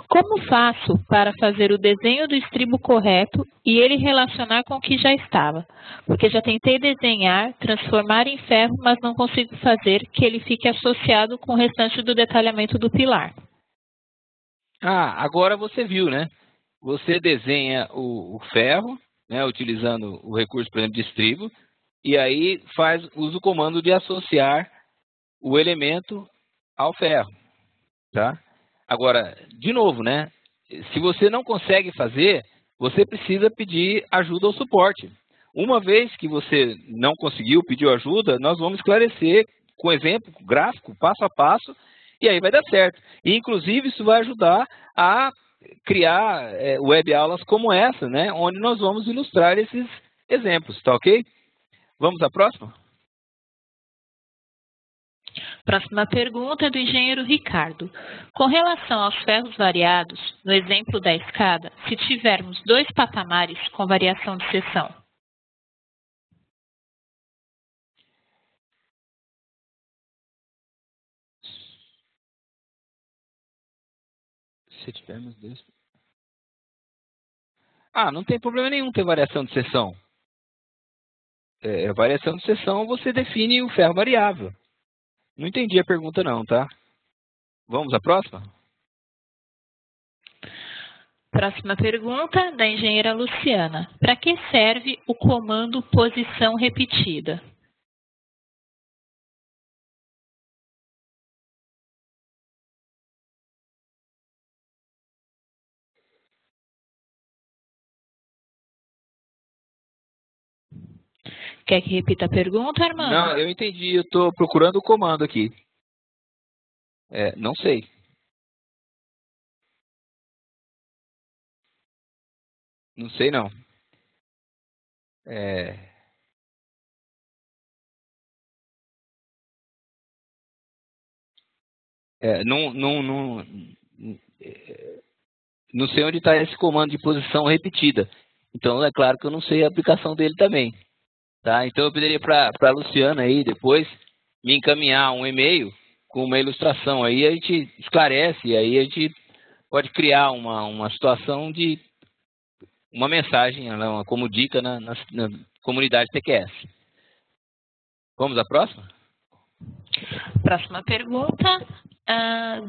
Como faço para fazer o desenho do estribo correto e ele relacionar com o que já estava? Porque já tentei desenhar, transformar em ferro, mas não consigo fazer que ele fique associado com o restante do detalhamento do pilar. Agora você viu, né? Você desenha o ferro, né, utilizando o recurso, por exemplo, de estribo, e aí usa o comando de associar o elemento ao ferro, tá? Agora, de novo, né? Se você não consegue fazer, você precisa pedir ajuda ao suporte. Uma vez que você não conseguiu, pediu ajuda, nós vamos esclarecer com exemplo gráfico, passo a passo, e aí vai dar certo. E, inclusive, isso vai ajudar a criar web aulas como essa, né? Onde nós vamos ilustrar esses exemplos, tá ok? Vamos à próxima? Próxima pergunta é do engenheiro Ricardo. Com relação aos ferros variados, no exemplo da escada, se tivermos 2 patamares com variação de seção. Se tivermos 2... não tem problema nenhum ter variação de seção. Variação de seção, você define o ferro variável. Não entendi a pergunta não, tá? Vamos à próxima? Próxima pergunta, da engenheira Luciana. Para que serve o comando posição repetida? Quer que repita a pergunta, Armando? Não, eu entendi. Eu estou procurando o comando aqui. Não sei. Não sei, não. Não sei onde está esse comando de posição repetida. Então, é claro que eu não sei a aplicação dele também. Tá? Então, eu pediria para a Luciana aí, depois, me encaminhar um e-mail com uma ilustração. Aí a gente esclarece, e aí a gente pode criar uma situação de uma mensagem como dica na comunidade TQS. Vamos à próxima? Próxima pergunta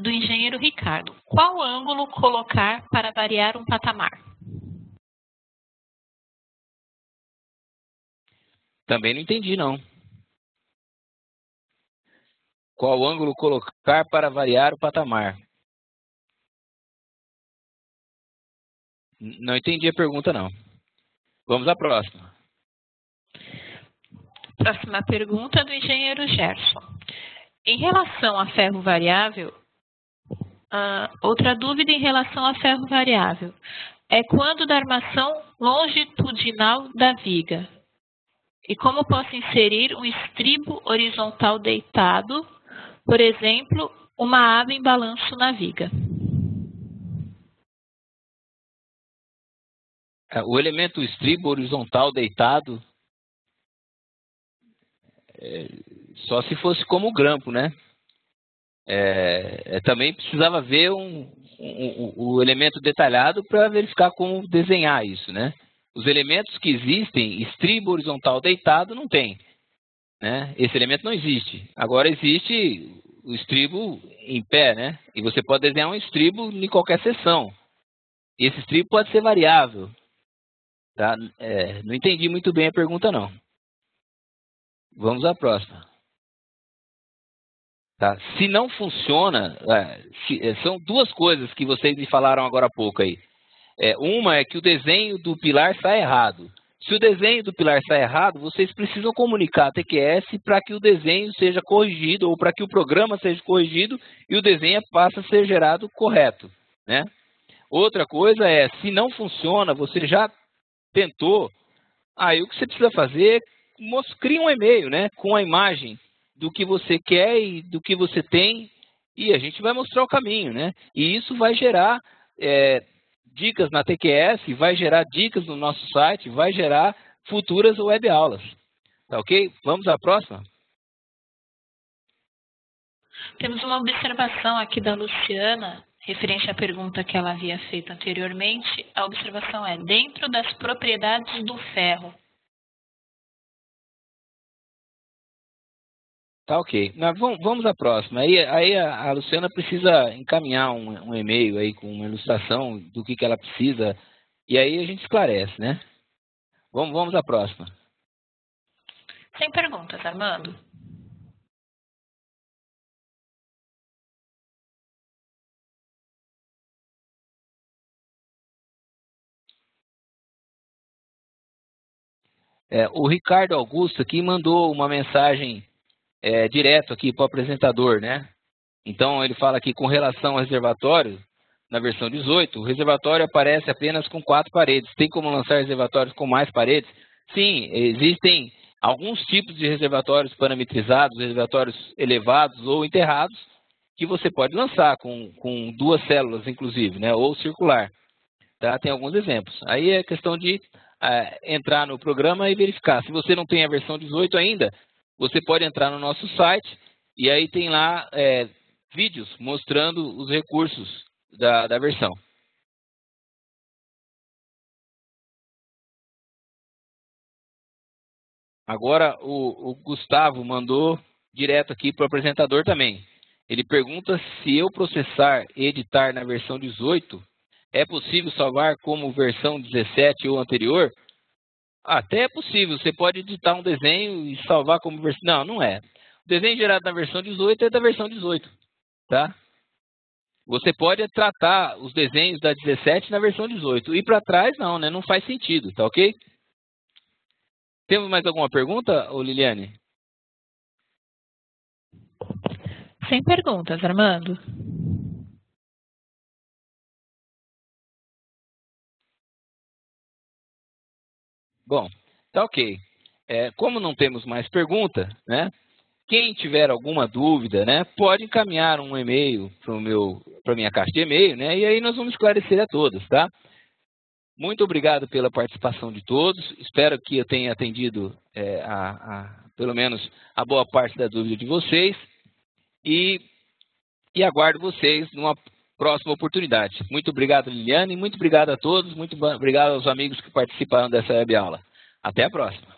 do engenheiro Ricardo. Qual ângulo colocar para variar um patamar? Também não entendi, não. Qual ângulo colocar para variar o patamar? Não entendi a pergunta, não. Vamos à próxima. Próxima pergunta do engenheiro Gerson. Em relação a ferro variável, outra dúvida em relação a ferro variável é quando da armação longitudinal da viga. E como posso inserir um estribo horizontal deitado, por exemplo, uma aba em balanço na viga? O elemento estribo horizontal deitado, só se fosse como grampo, né? Também precisava ver o elemento detalhado para verificar como desenhar isso, né? Os elementos que existem, estribo horizontal deitado, não tem, né? Esse elemento não existe. Agora existe o estribo em pé, né? E você pode desenhar um estribo em qualquer seção. E esse estribo pode ser variável. Tá? Não entendi muito bem a pergunta, não. Vamos à próxima. Tá? Se não funciona, são duas coisas que vocês me falaram agora há pouco aí. Uma é que o desenho do pilar está errado. Se o desenho do pilar está errado, vocês precisam comunicar a TQS para que o desenho seja corrigido ou para que o programa seja corrigido e o desenho passe a ser gerado correto, né? Outra coisa é, se não funciona, você já tentou, aí o que você precisa fazer é criar um e-mail, né, com a imagem do que você quer e do que você tem, e a gente vai mostrar o caminho, né? E isso vai gerar dicas na TQS, vai gerar dicas no nosso site, vai gerar futuras web aulas. Tá ok? Vamos à próxima? Temos uma observação aqui da Luciana, referente à pergunta que ela havia feito anteriormente. A observação é dentro das propriedades do ferro. Tá ok. Mas vamos à próxima. Aí a Luciana precisa encaminhar um e-mail aí com uma ilustração do que ela precisa. E aí a gente esclarece, né? Vamos à próxima. Sem perguntas, Armando. O Ricardo Augusto aqui mandou uma mensagem direto aqui para o apresentador, né? Então ele fala aqui com relação ao reservatório, na versão 18, o reservatório aparece apenas com 4 paredes. Tem como lançar reservatórios com mais paredes? Sim, existem alguns tipos de reservatórios parametrizados, reservatórios elevados ou enterrados, que você pode lançar com 2 células, inclusive, né? Ou circular. Tá? Tem alguns exemplos. Aí é questão de entrar no programa e verificar. Se você não tem a versão 18 ainda, você pode entrar no nosso site e aí tem lá vídeos mostrando os recursos da versão. Agora o Gustavo mandou direto aqui para o apresentador também. Ele pergunta se eu processar e editar na versão 18, é possível salvar como versão 17 ou anterior? Até é possível, você pode editar um desenho e salvar como versão... Não, não é. O desenho gerado na versão 18 é da versão 18, tá? Você pode tratar os desenhos da 17 na versão 18. E para trás não, né? Não faz sentido, tá ok? Temos mais alguma pergunta, ô Liliane? Sem perguntas, Armando. Bom, tá ok. Como não temos mais pergunta, né? Quem tiver alguma dúvida, né, pode encaminhar um e-mail para minha caixa de e-mail, né? E aí nós vamos esclarecer a todos, tá? Muito obrigado pela participação de todos. Espero que eu tenha atendido pelo menos a boa parte da dúvida de vocês. E aguardo vocês numa próxima oportunidade. Muito obrigado, Liliane. Muito obrigado a todos. Muito obrigado aos amigos que participaram dessa web aula. Até a próxima.